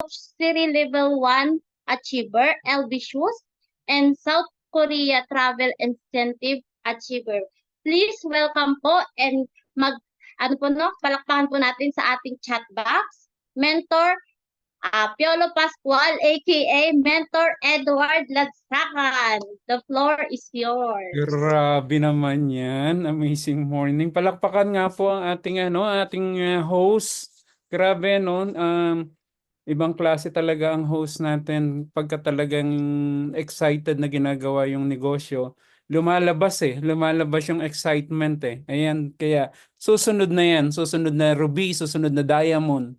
City Level 1 Achiever, LB Shoes, and South Korea Travel Incentive Achiever. Please welcome po and palakpakan po natin sa ating chat box, Mentor Piolo Pascual, aka Mentor Edward Lagsakan. The floor is yours. Grabe naman yan. Amazing morning. Palakpakan nga po ang ating host. Grabe no. Ibang klase talaga ang host natin pagka talagang excited na ginagawa yung negosyo. Lumalabas lumalabas yung excitement eh. Ayan, kaya susunod na yan. Susunod na Ruby, susunod na Diamond.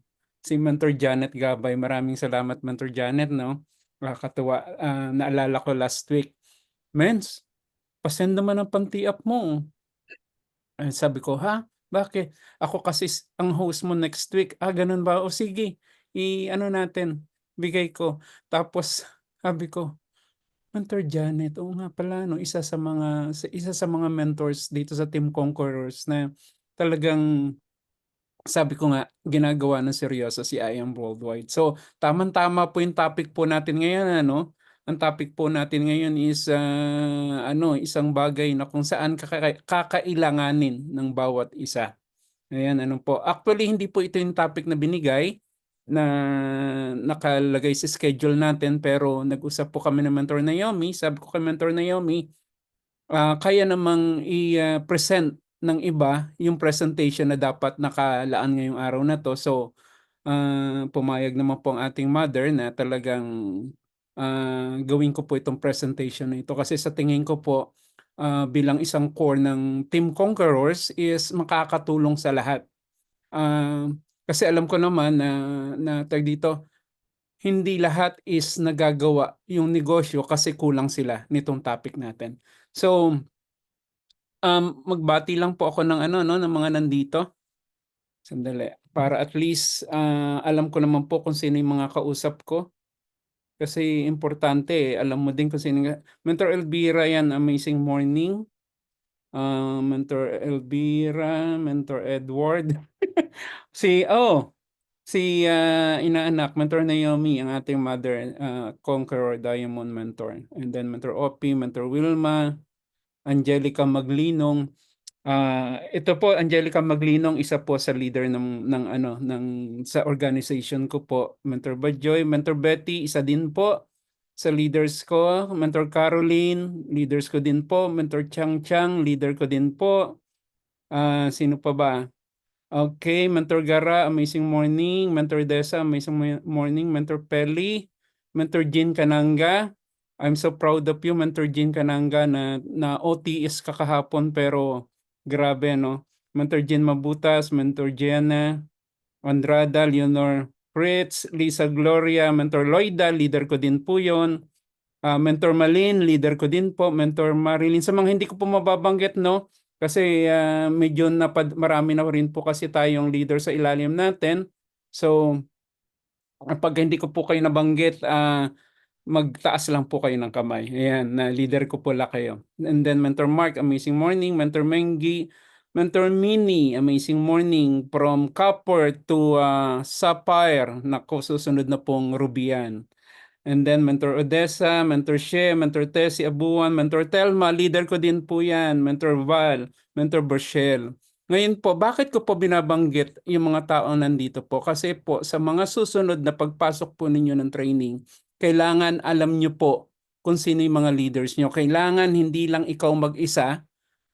Si Mentor Janet Gabay. Maraming salamat Mentor Janet no. Nakakatuwa. Naalala ko last week. Mens, pasend naman ang panti-up mo. Sabi ko, ha? Bakit? Ako kasi ang host mo next week. Ganun ba? O sige, ano natin, bigay ko. Tapos, sabi ko, Mentor Janet, oo nga pala, no, isa sa mga mentors dito sa Team Conquerors na talagang sabi ko nga, ginagawa ng seryoso si I Am Worldwide. So, tamang-tama po yung topic po natin ngayon, ano? Ang topic po natin ngayon is isang bagay na kung saan kakailanganin ng bawat isa. Ayan, ano po. Actually, hindi po ito yung topic na binigay na nakalagay sa schedule natin pero nag-usap po kami ng Mentor Naomi. Sabi ko kay Mentor Naomi, kaya namang i-present ng iba yung presentation na dapat nakalaan ngayong araw na to. So, pumayag naman po ang ating mother na talagang gawin ko po itong presentation na ito. Kasi sa tingin ko po, bilang isang core ng Team Conquerors is makakatulong sa lahat. Kasi alam ko naman na tag dito, hindi lahat is nagagawa yung negosyo kasi kulang sila nitong topic natin. So, magbati lang po ako ng ng mga nandito. Sandali. Para at least alam ko naman po kung sino yung mga kausap ko. Kasi importante, alam mo din kung sino. Mentor Elvira yan, amazing morning. Mentor Elvira, Mentor Edward. Si inaanak, Mentor Naomi, ang ating mother, Conqueror Diamond Mentor. And then Mentor Opi, Mentor Wilma, Angelica Maglinong. Ito po Angelica Maglinong, isa po sa leader ng sa organization ko po. Mentor Bajoy, Mentor Betty, isa din po sa leaders ko. Mentor Caroline, leaders ko din po. Mentor Chang Chang, leader ko din po. Sino pa ba? Okay, Mentor Gara, amazing morning. Mentor Desa, amazing morning. Mentor Peli, Mentor Jean Kananga. I'm so proud of you, Mentor Jean Kananga, na OTS kakahapon pero grabe, no? Mentor Jean Mabutas, Mentor Gianna, Andrada, Leonor Fritz, Lisa Gloria, Mentor Loida, leader ko din po yun. Mentor Malin, leader ko din po. Mentor Marilyn, sa mga hindi ko po mababanggit, no? Kasi medyo marami na rin po kasi tayong leader sa ilalim natin. So, pag hindi ko po kayo nabanggit, magtaas lang po kayo ng kamay. Ayan, na leader ko po la kayo. And then Mentor Mark, amazing morning. Mentor Mengi, Mentor Mini, amazing morning. From Copper to Sapphire. Naku, susunod na pong Rubian. And then Mentor Odessa, Mentor She, Mentor Tessie Abuan, Mentor Telma, leader ko din po yan. Mentor Val, Mentor Bershel. Ngayon po, bakit ko po binabanggit yung mga tao nandito po? Kasi po, sa mga susunod na pagpasok po ninyo ng training, kailangan alam nyo po kung sino yung mga leaders nyo. Kailangan hindi lang ikaw mag-isa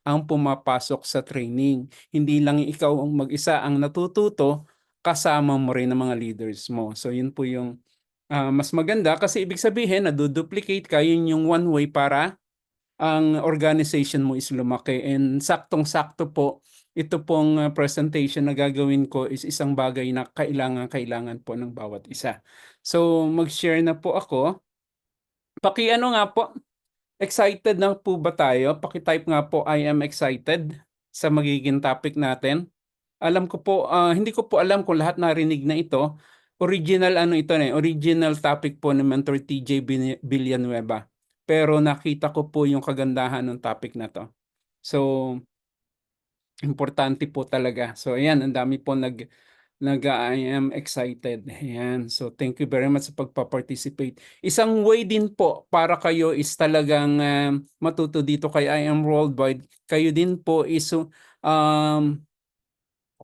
ang pumapasok sa training. Hindi lang ikaw ang mag-isa ang natututo, kasama mo rin ang mga leaders mo. So yun po yung mas maganda kasi ibig sabihin na duplicate ka, yun yung one way para ang organization mo is lumaki. And saktong-sakto po, ito pong presentation na gagawin ko is isang bagay na kailangan po ng bawat isa. So mag-share na po ako. Paki-ano nga po, excited na po ba tayo? Paki-type nga po, I am excited sa magiging topic natin. Alam ko po, hindi ko po alam kung lahat narinig na ito. Original original topic po ni Mentor TJ Villanueva. Pero nakita ko po yung kagandahan ng topic na to. So, importante po talaga. So, ayan, ang dami po I am excited. Ayan. So thank you very much sa pagpa-participate. Isang way din po para kayo is talagang matuto dito kay I Am Worldwide. Kayo din po is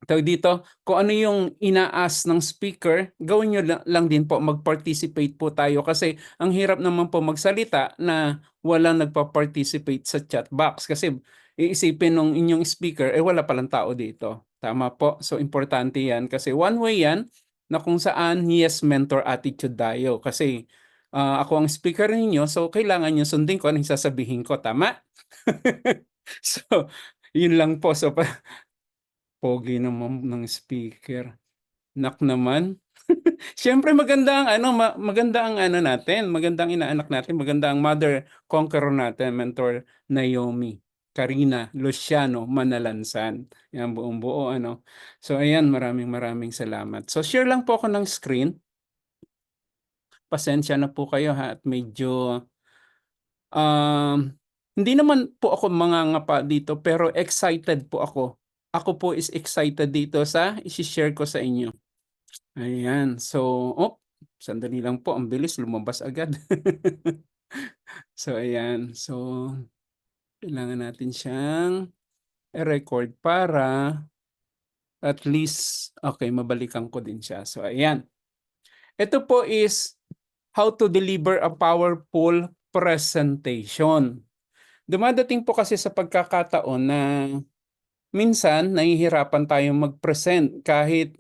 tawag dito, kung ano yung ina-ask ng speaker, gawin nyo lang din po, mag-participate po tayo kasi ang hirap naman po magsalita na walang nagpa-participate sa chat box kasi iisipin ng inyong speaker, wala palang tao dito. Tama po. So, importante yan kasi one way yan na kung saan yes mentor attitude tayo kasi ako ang speaker ninyo, so kailangan nyo sundin ko anong sasabihin ko. Tama? So, yun lang po. So, pogi naman ng speaker. Nak naman. Siyempre maganda ang maganda ang natin, maganda ang inaanak natin, maganda ang mother conqueror natin, Mentor Naomi, Karina Luciano Manalansan. Yan buong buo So ayan, maraming salamat. So share lang po ako ng screen. Pasensya na po kayo at medyo hindi naman po ako mangangapa dito pero excited po ako. Ako po is excited dito sa i-share ko sa inyo. Ayan. So, sandali lang po. Ang bilis, lumabas agad. So, ayan. So, kailangan natin siyang i-record para at least, okay, mabalikan ko din siya. So, ayan. Ito po is how to deliver a powerful presentation. Dumadating po kasi sa pagkakataon na minsan nahihirapan tayong mag-present kahit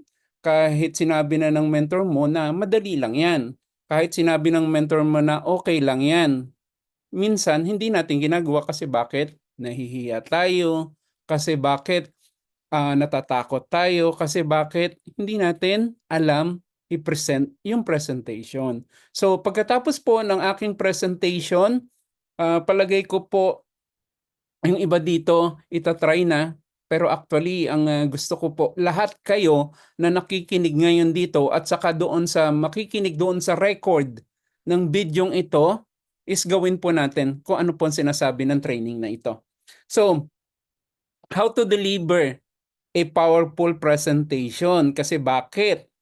sinabi na ng mentor mo na madali lang yan. Kahit sinabi ng mentor mo na okay lang yan. Minsan hindi natin ginagawa kasi bakit? Nahihiya tayo. Kasi bakit natatakot tayo? Kasi bakit hindi natin alam i-present yung presentation. So pagkatapos po ng aking presentation, palagay ko po yung iba dito itatry na. Pero actually, ang gusto ko po, lahat kayo na nakikinig ngayon dito at saka doon sa makikinig doon sa record ng bidyong ito, is gawin po natin kung ano po ang sinasabi ng training na ito. So, how to deliver a powerful presentation. Kasi bakit?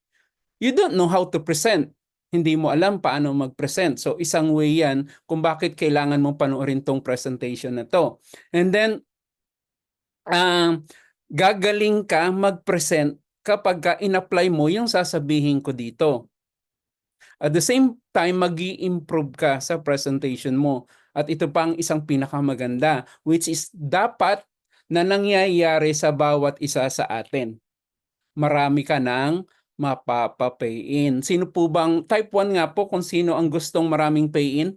You don't know how to present. Hindi mo alam paano mag-present. So, isang way yan kung bakit kailangan mong panoorin tong presentation na to. And then, gagaling ka mag-present kapag in-apply mo yung sasabihin ko dito. At the same time, mag-i-improve ka sa presentation mo. At ito pa ang isang pinakamaganda, which is dapat na nangyayari sa bawat isa sa atin. Marami ka nang mapapa-pay-in. Sino po bang, type 1 nga po kung sino ang gustong maraming pay-in?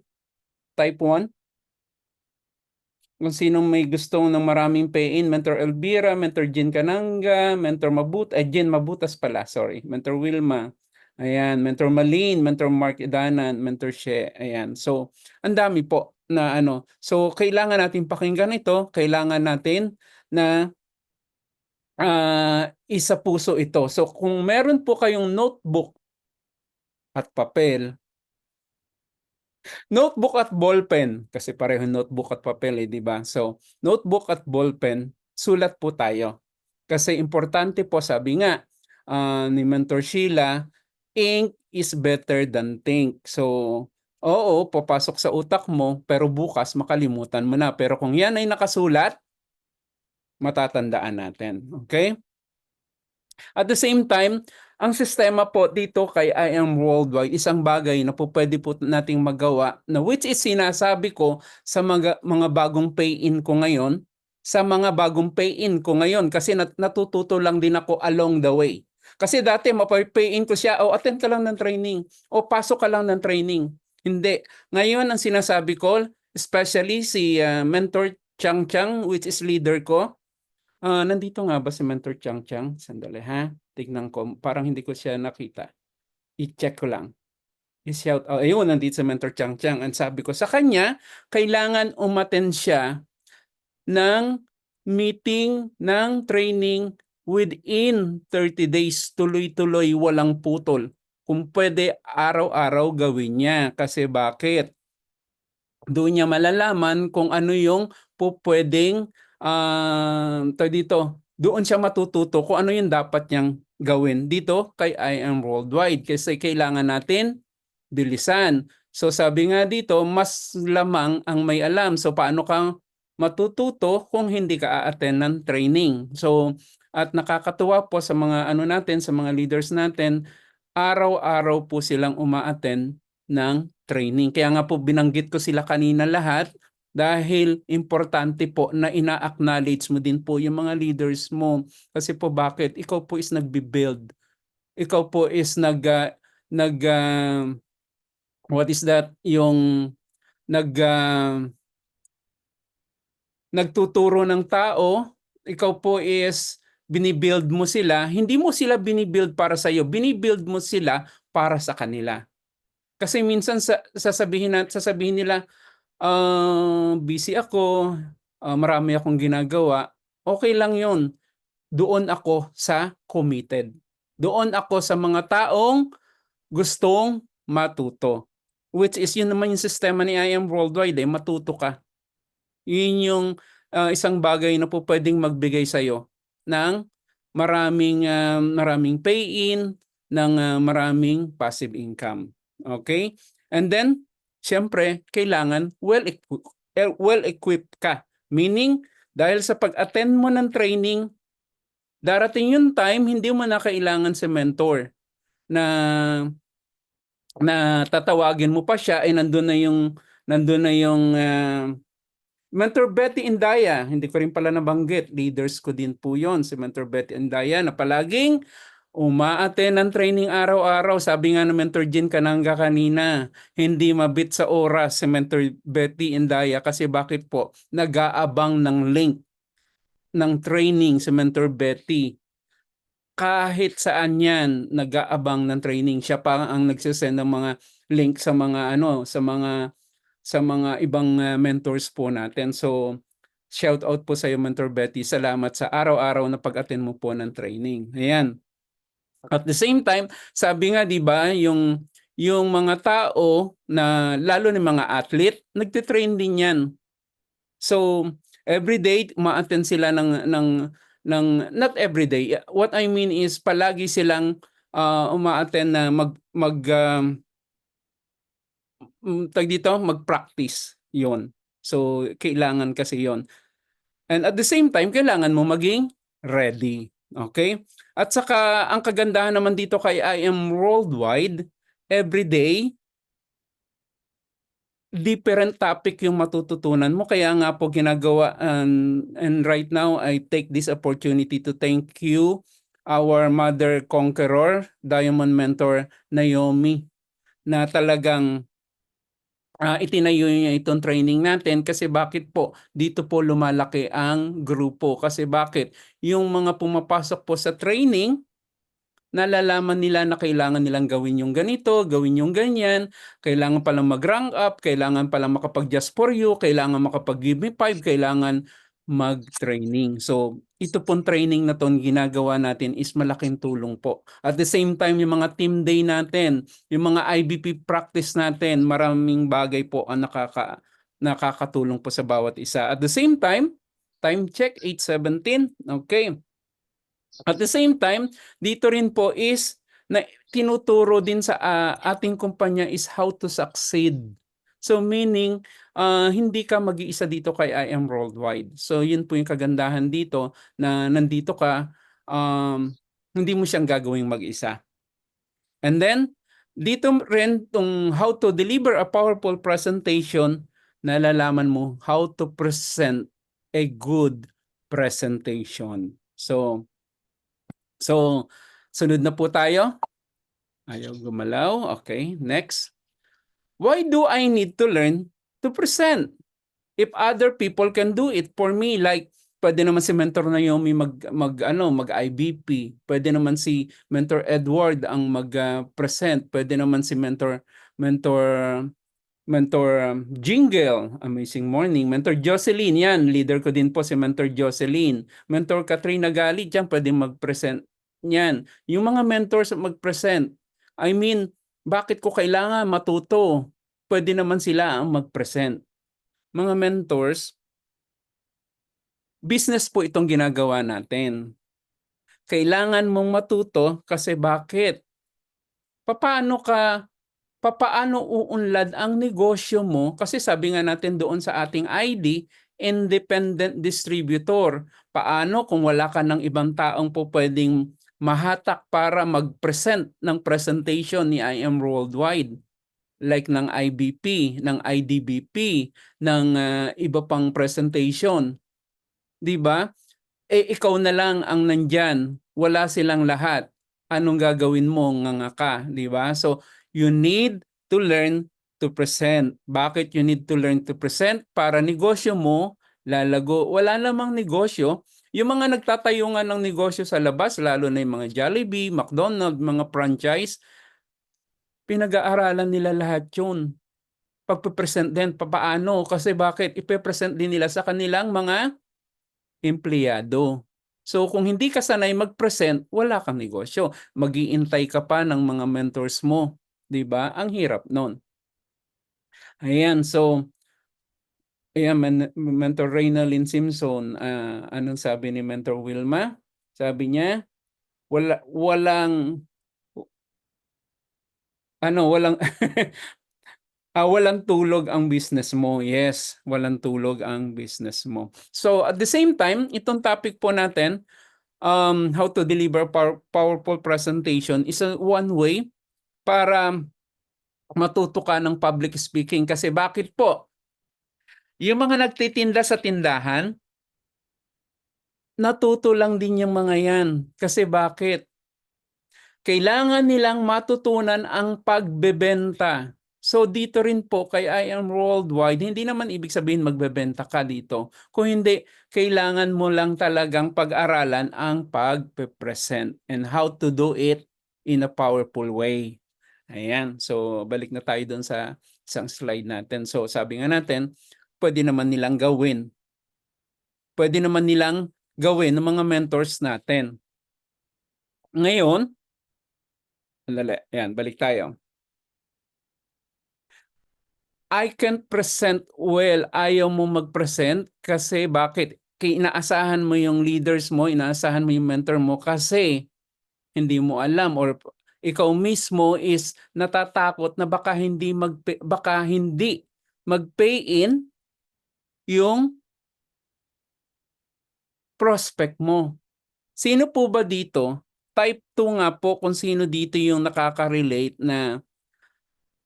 Type 1? Kung sinong may gustong ng maraming pay-in, Mentor Elvira, Mentor Jean Cananga, Mentor Jean Mabutas pala, sorry. Mentor Wilma, ayan, Mentor Malin, Mentor Mark Idanan, Mentor She, ayan. So, ang dami po na So, kailangan natin pakinggan ito, kailangan natin na isa puso ito. So, kung meron po kayong notebook at papel, notebook at ballpen, kasi pareho notebook at papel di ba? So, notebook at ballpen, sulat po tayo. Kasi importante po, sabi nga ni Mentor Sheila, ink is better than think. So, oo, papasok sa utak mo, pero bukas makalimutan mo na. Pero kung yan ay nakasulat, matatandaan natin. Okay? At the same time, ang sistema po dito kay I Am Worldwide, isang bagay na po pwede po nating magawa na which is sinasabi ko sa mga bagong pay-in ko ngayon, kasi natututo lang din ako along the way. Kasi dati mapay-pay-in ko siya, attend ka lang ng training, pasok ka lang ng training. Hindi. Ngayon ang sinasabi ko, especially si Mentor Chang Chang, which is leader ko, nandito nga ba si Mentor Chang Chang? Sandali ha. Tignan ko. Parang hindi ko siya nakita. I-check ko lang. I-shout out. Ayun, nandito si Mentor Chang Chang. Ang sabi ko sa kanya, kailangan umattend siya ng meeting, ng training within 30 days. Tuloy-tuloy, walang putol. Kung pwede, araw-araw gawin niya. Kasi bakit? Doon niya malalaman kung ano yung pwedeng doon siya matututo kung ano yung dapat niyang gawin dito kay I Am Worldwide kasi kailangan natin bilisan. So sabi nga dito, mas lamang ang may alam. So paano kang matututo kung hindi ka a-attend ng training? So at nakakatuwa po sa mga ano natin, sa mga leaders natin, araw-araw po silang uma-attend ng training. Kaya nga po binanggit ko sila kanina lahat dahil importante po na ina-acknowledge mo din po yung mga leaders mo. Kasi po bakit? Ikaw po is nagbi-build. Ikaw po is what is that? Yung nag nagtuturo ng tao, ikaw po is binibuild mo sila, hindi mo sila binibuild para sa iyo, binibuild mo sila para sa kanila. Kasi minsan sasabihin nila, busy ako, marami akong ginagawa. Okay lang 'yon. Doon ako sa committed. Doon ako sa mga taong gustong matuto. Which is yun naman yung sistema ni I Am Worldwide, matuto ka. Yun yung isang bagay na po pwedeng magbigay sa'yo ng maraming pay-in, ng maraming passive income. Okay? And then, siyempre, kailangan well-equipped ka. Meaning, dahil sa pag-attend mo ng training, darating yung time, hindi mo na kailangan si mentor na tatawagin mo pa siya ay nandun na yung Mentor Betty Indaya, hindi ko rin pala nabanggit, leaders ko din po yon, si Mentor Betty Indaya na palaging umaattend ng training araw-araw. Sabi nga ng Mentor Jean Kananga kanina, hindi mabit sa oras si Mentor Betty Indaya kasi bakit po? Nag-aabang ng link ng training si Mentor Betty. Kahit saan yan, nag-aabang ng training. Siya pa ang nagsisend ng mga link sa mga sa mga ibang mentors po natin. So, shout out po sa iyo, Mentor Betty. Salamat sa araw-araw na pag-attend mo po ng training. Ayan. At the same time, sabi nga 'di ba, yung mga tao na lalo ng mga athlete, nagte-train din 'yan. So, every day ma-attend sila ng not every day. What I mean is palagi silang uma-attend na mag-practice 'yon. So, kailangan kasi 'yon. And at the same time, kailangan mo maging ready. Okay? At saka, ang kagandahan naman dito kay I Am Worldwide, every day, different topic yung matututunan mo. Kaya nga po ginagawa, and right now, I take this opportunity to thank you, our Mother Conqueror, Diamond Mentor Naomi, na talagang itinayo niya itong training natin kasi bakit po dito po lumalaki ang grupo kasi bakit yung mga pumapasok po sa training nalalaman nila na kailangan nilang gawin yung ganito, gawin yung ganyan, kailangan palang mag-rank up, kailangan palang makapag-just for you, kailangan makapag-give me 5, kailangan mag-training. So, ito pong training na to ginagawa natin is malaking tulong po. At the same time, yung mga team day natin, yung mga IBP practice natin, maraming bagay po ang nakakatulong po sa bawat isa. At the same time check, 8:17, okay. At the same time, dito rin po is na tinuturo din sa ating kumpanya is how to succeed. So meaning, hindi ka mag-iisa dito kay I Am Worldwide. So yun po yung kagandahan dito na nandito ka, hindi mo siyang gagawing mag-isa. And then, dito rin tong how to deliver a powerful presentation, nalalaman mo how to present a good presentation. So, sunod na po tayo. Ayaw gumalaw. Okay, next. Why do I need to learn to present? If other people can do it for me, like pwede naman si Mentor Naomi mag-IBP, pwede naman si Mentor Edward ang mag-present, pwede naman si Mentor Jingle, Amazing Morning, Mentor Jocelyn, yan, leader ko din po si Mentor Jocelyn. Mentor Katrina Gali, dyan pwede mag-present yan. Yung mga mentors mag-present, I mean, bakit ko kailangan matuto? Pwede naman sila ang mag-present. Mga mentors, business po itong ginagawa natin. kailangan mong matuto kasi bakit? Papaano uunlad ang negosyo mo? Kasi sabi nga natin doon sa ating ID, independent distributor. Paano kung wala ka ng ibang taong po pwedeng mahatak para mag-present ng presentation ni IM Worldwide? Like ng IBP, ng IDBP, ng iba pang presentation. 'Di ba? Ikaw na lang ang nandyan. Wala silang lahat. Anong gagawin mo? Nganga ka, di ba? So, you need to learn to present. Bakit you need to learn to present? Para negosyo mo lalago. Wala namang negosyo. Yung mga nagtatayo nga ng negosyo sa labas, lalo na yung mga Jollibee, McDonald's, mga franchise, pinag-aaralan nila lahat yun. Pagpe-present din, paano? Kasi bakit? Ipe-present din nila sa kanilang mga empleyado. So kung hindi ka sanay mag-present, wala kang negosyo. Mag-iintay ka pa ng mga mentors mo, 'di ba? Ang hirap noon. Ayan, so ayan, Mentor Reynalyn Simpson, anong sabi ni Mentor Wilma? Sabi niya, walang walang walang tulog ang business mo. Yes, walang tulog ang business mo. So at the same time, itong topic po natin, how to deliver powerful presentation is one way para matuto ka ng public speaking. Kasi bakit po? Yung mga nagtitinda sa tindahan, natuto lang din yung mga yan. Kasi bakit? Kailangan nilang matutunan ang pagbebenta. So dito rin po kay I Am Worldwide, hindi naman ibig sabihin magbebenta ka dito. Kung hindi, kailangan mo lang talagang pag-aralan ang pag-present and how to do it in a powerful way. Ayan, so balik na tayo dun sa isang slide natin. So sabi nga natin, pwede naman nilang gawin. Pwede naman nilang gawin ng mga mentors natin. Ngayon, balik tayo. I can't present well. Ayaw mo mag-present kasi bakit? Inaasahan mo yung leaders mo, inaasahan mo yung mentor mo kasi hindi mo alam or ikaw mismo is natatakot na baka hindi mag-pay in yung prospect mo. Sino po ba dito? Type 2 nga po kung sino dito yung nakaka-relate na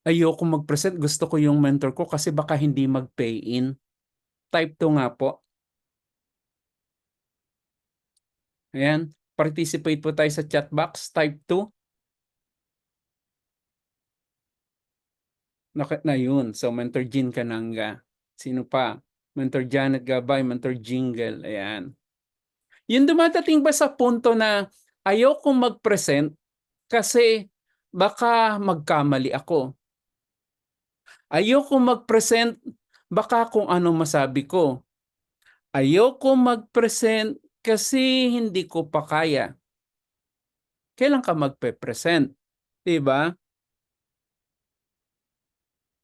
ayoko mag-present, gusto ko yung mentor ko kasi baka hindi mag-pay in. Type 2 nga po. Ayan, participate po tayo sa chat box, type 2. Na yun, so Mentor Jean Cananga. Sino pa? Mentor Janet Gabay, Mentor Jingle, ayan. Yung dumadating ba sa punto na ayokong mag-present kasi baka magkamali ako. Ayoko mag-present, baka kung ano masabi ko. Ayoko mag-present kasi hindi ko pa kaya. Kailan ka magpe-present? Diba?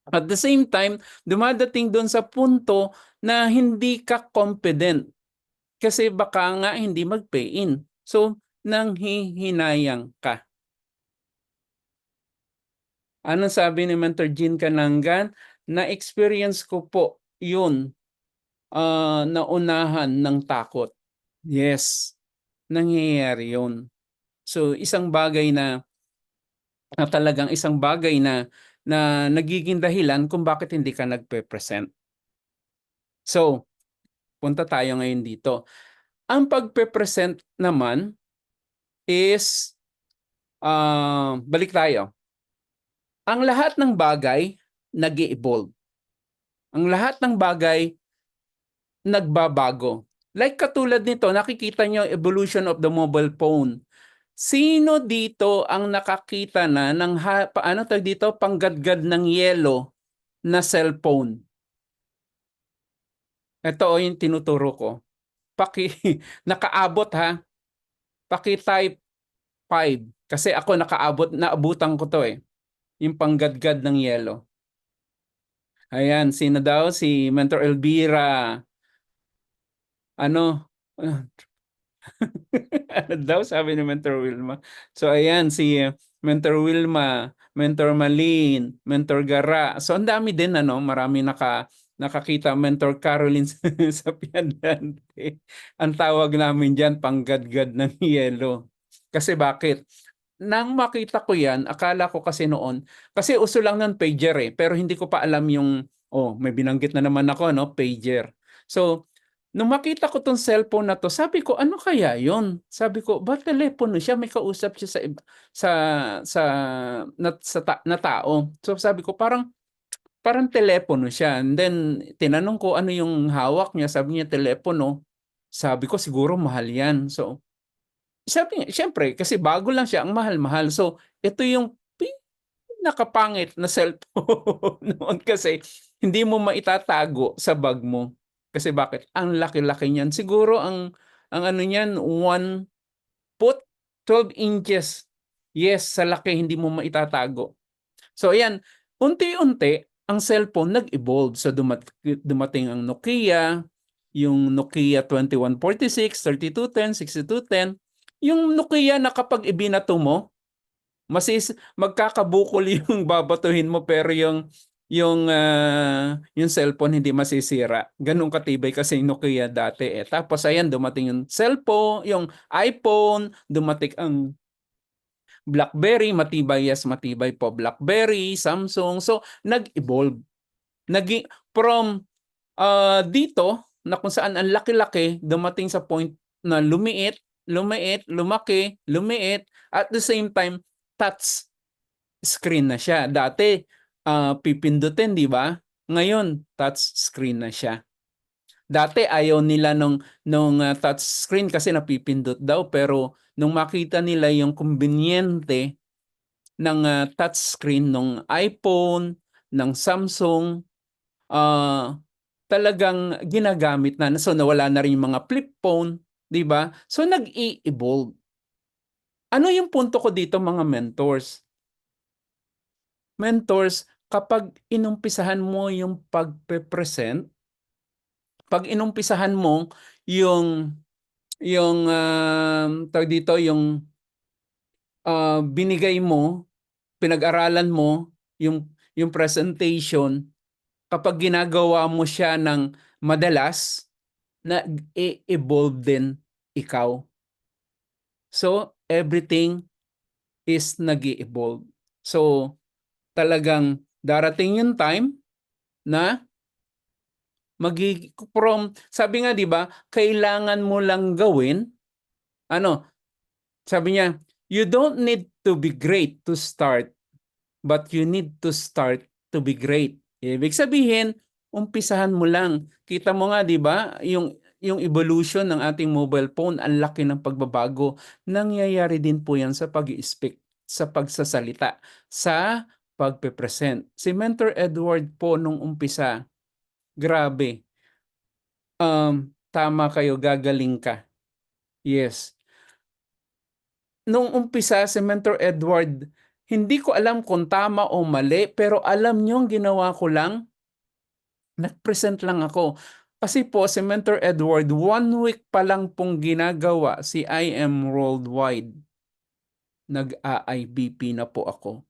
At the same time, dumadating doon sa punto na hindi ka confident. Kasi baka nga hindi mag-pay in. So, nanghihinayang ka. Anong sabi ni Mentor Jean Canangan? Na-experience ko po yun, naunahan ng takot. Yes, nangyayari yun. So, isang bagay na talagang isang bagay na nagiging dahilan kung bakit hindi ka nagpe-present. So, punta tayo ngayon dito. Ang pagpe-present naman is, balik tayo. Ang lahat ng bagay nag-i-evolve. Ang lahat ng bagay nagbabago. Like katulad nito, nakikita nyo evolution of the mobile phone. Sino dito ang nakakita na ng paano tawag dito, panggadgad ng yelo na cellphone? Ito yung tinuturo ko. Nakaabot ha. Paki-type 5. Kasi ako naabutan ko to eh. Yung panggadgad ng yelo. Ayan, sino daw? Si Mentor Elvira. Ano? daw, sabi ni Mentor Wilma. So ayan, si Mentor Wilma, Mentor Malin, Mentor Gara. So ang dami din, marami nakakita. Mentor Caroline sa Piandante. Ang tawag namin dyan, panggadgad ng yelo. Kasi bakit? Nang makita ko yan, akala ko kasi noon, kasi uso lang ng pager pero hindi ko pa alam yung, may binanggit na naman ako, pager. So, nung makita ko tong cellphone na to, sabi ko, ano kaya yon? Sabi ko, ba telepono siya? May kausap siya na tao. So sabi ko, parang telepono siya. And then, tinanong ko ano yung hawak niya. Sabi niya, telepono. Sabi ko, siguro mahal yan. So, sabi niya, syempre, kasi bago lang siya, ang mahal-mahal. So, ito yung nakapangit na cellphone noon kasi hindi mo maitatago sa bag mo. Kasi bakit? Ang laki-laki niyan. Siguro ang ano niyan, 1 foot, 12 inches. Yes, sa laki hindi mo maitatago. So ayan, unti-unti ang cellphone nag-evolve. So dumating ang Nokia, yung Nokia 2146, 3210, 6210. Yung Nokia na kapag ibinato mo, magkakabukol yung babatuhin mo pero yung cellphone hindi masisira. Ganun katibay kasi yung Nokia dati eh. Tapos ayan, dumating yung cellphone, yung iPhone, dumating ang BlackBerry, matibay, yes, matibay po. BlackBerry, Samsung. So nag-evolve. Naging from dito na kung saan ang laki-laki, dumating sa point na lumiit, lumiit, lumaki, lumiit, at the same time touch screen na siya. Dati, pipindutin, di ba? Ngayon, touch screen na siya. Dati ayaw nila nung touch screen kasi napipindot daw, pero nung makita nila yung kumbinyente ng touch screen ng iPhone, ng Samsung, talagang ginagamit na. So nawala na rin yung mga flip phone, di ba? So nag-i-evolve. Ano yung punto ko dito, mga mentors? Mentors, kapag inumpisahan mo yung pagpe-present, pag inumpisahan mo yung tawag dito, yung binigay mo, pinag-aralan mo yung presentation, kapag ginagawa mo siya ng madalas, na-evolve din ikaw. So, everything is nag-evolve. So, talagang darating yung time na sabi nga 'di ba, kailangan mo lang gawin, sabi niya, you don't need to be great to start, but you need to start to be great. Ibig sabihin, umpisahan mo lang. Kita mo nga 'di ba, yung evolution ng ating mobile phone, ang laki ng pagbabago. Nangyayari din po 'yan sa pag-i-speak, sa pagsasalita, sa pagpe-present. Si Mentor Edward po nung umpisa, grabe. Tama kayo, gagaling ka. Yes. Nung umpisa si Mentor Edward, hindi ko alam kung tama o mali, pero alam nyo, ginawa ko lang, nag-present lang ako. Kasi po si Mentor Edward, 1 week pa lang pong ginagawa si I Am Worldwide. Nag-IBP na po ako.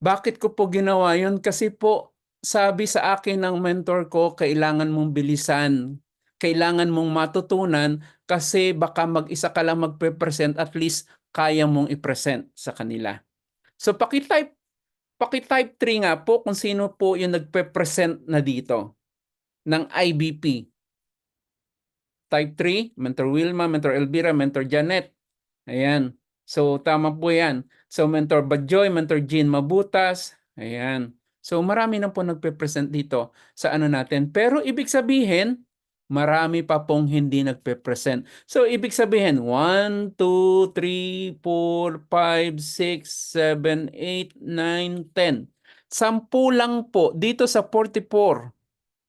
Bakit ko po ginawa yun? Kasi po, sabi sa akin ng mentor ko, kailangan mong bilisan. Kailangan mong matutunan kasi baka mag-isa ka lang magpe-present, at least kaya mong i-present sa kanila. So paki-type 3 nga po kung sino po yung nagpe-present na dito ng IBP. Type 3, Mentor Wilma, Mentor Elvira, Mentor Janet. Ayan. So tama po yan. So Mentor Badjoy, Mentor Jean Mabutas. Ayan. So marami na po nagpe-present dito sa ano natin. Pero ibig sabihin, marami pa pong hindi nagpe-present. So ibig sabihin, 1, 2, 3, 4, 5, 6, 7, 8, 9, 10. 10 lang po dito sa 44,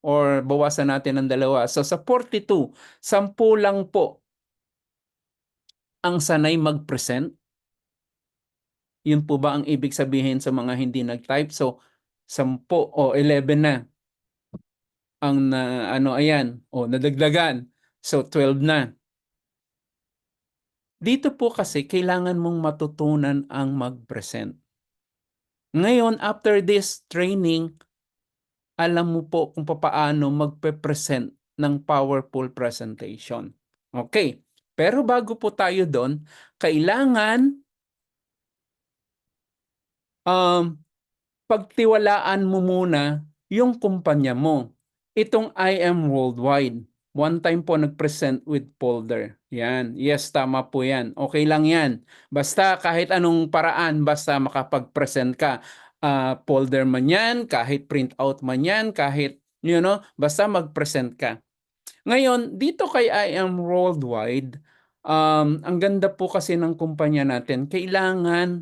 or bawasan natin ng 2. So sa 42, 10 lang po ang sanay mag-present. Yun po ba ang ibig sabihin sa mga hindi nag-type? So 10 o 11 na ang ayan, nadagdagan. So 12 na. Dito po kasi kailangan mong matutunan ang mag-present. Ngayon, after this training, alam mo po kung papaano magpe-present ng powerful presentation. Okay. Pero bago po tayo doon, kailangan pagtiwalaan mo muna yung kumpanya mo. Itong I Am Worldwide. One time po nag-present with folder. Yan. Yes, tama po yan. Okay lang yan. Basta kahit anong paraan, basta makapag-present ka. Folder man yan, kahit print out man yan, kahit, basta mag-present ka. Ngayon, dito kay I Am Worldwide, ang ganda po kasi ng kumpanya natin, kailangan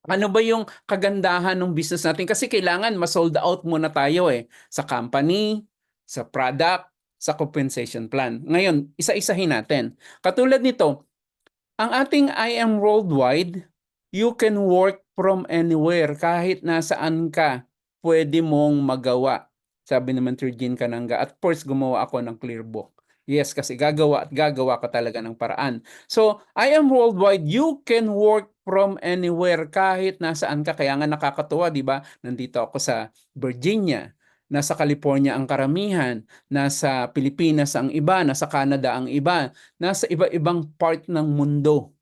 ano ba yung kagandahan ng business natin? Kasi kailangan ma-sold out muna tayo sa company, sa product, sa compensation plan. Ngayon, isa-isahin natin. Katulad nito, ang ating I Am Worldwide, you can work from anywhere. Kahit nasaan ka, pwede mong magawa. Sabi ni Mentor Jean Cananga. At first, gumawa ako ng clear book. Yes, kasi gagawa at gagawa ka talaga ng paraan. So, I Am Worldwide, you can work from anywhere kahit nasaan ka. Kaya nga nakakatuwa, di ba? Nandito ako sa Virginia. Nasa California ang karamihan. Nasa Pilipinas ang iba. Nasa Canada ang iba. Nasa iba-ibang part ng mundo.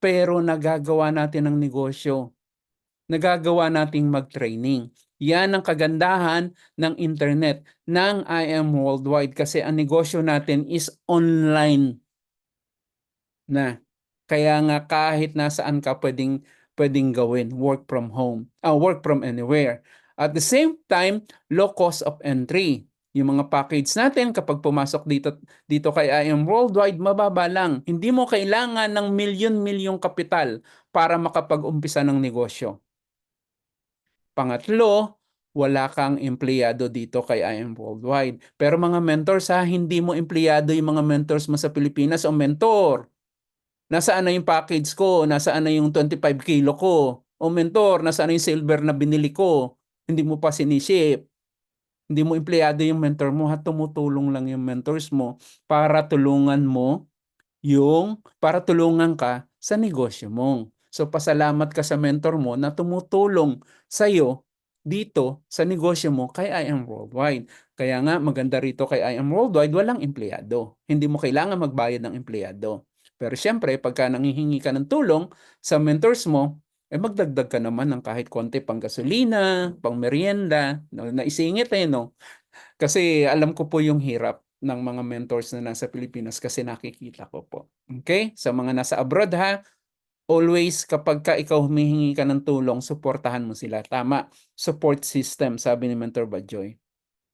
Pero nagagawa natin ang negosyo. Nagagawa nating mag-training. Yan ang kagandahan ng internet, ng I Am Worldwide kasi ang negosyo natin is online na. Kaya nga kahit nasaan ka pwedeng gawin, work from home, work from anywhere. At the same time, low cost of entry. Yung mga package natin kapag pumasok dito kay I Am Worldwide, mababa lang. Hindi mo kailangan ng milyon-milyong kapital para makapag-umpisa ng negosyo. Pangatlo, wala kang empleyado dito kay I Am Worldwide. Pero mga mentors hindi mo empleyado yung mga mentors mo sa Pilipinas o mentor. Nasaan na yung package ko? Nasaan na yung 25 kilo ko? O mentor, nasaan na yung silver na binili ko? Hindi mo pa siniship. Hindi mo empleyado yung mentor mo, tumutulong lang yung mentors mo para tulungan ka sa negosyo mo. So pasalamat ka sa mentor mo na tumutulong sa'yo dito sa negosyo mo kay I Am Worldwide. Kaya nga maganda rito kay I Am Worldwide, walang empleyado. Hindi mo kailangan magbayad ng empleyado. Pero siyempre, pagka nanghihingi ka ng tulong sa mentors mo, magdagdag ka naman ng kahit konti pang gasolina, pang merienda, naisingit no? Kasi alam ko po yung hirap ng mga mentors na nasa Pilipinas kasi nakikita ko po. Okay? Sa mga nasa abroad always kapag ikaw humihingi ka ng tulong, suportahan mo sila. Tama, support system, sabi ni Mentor Badjoy.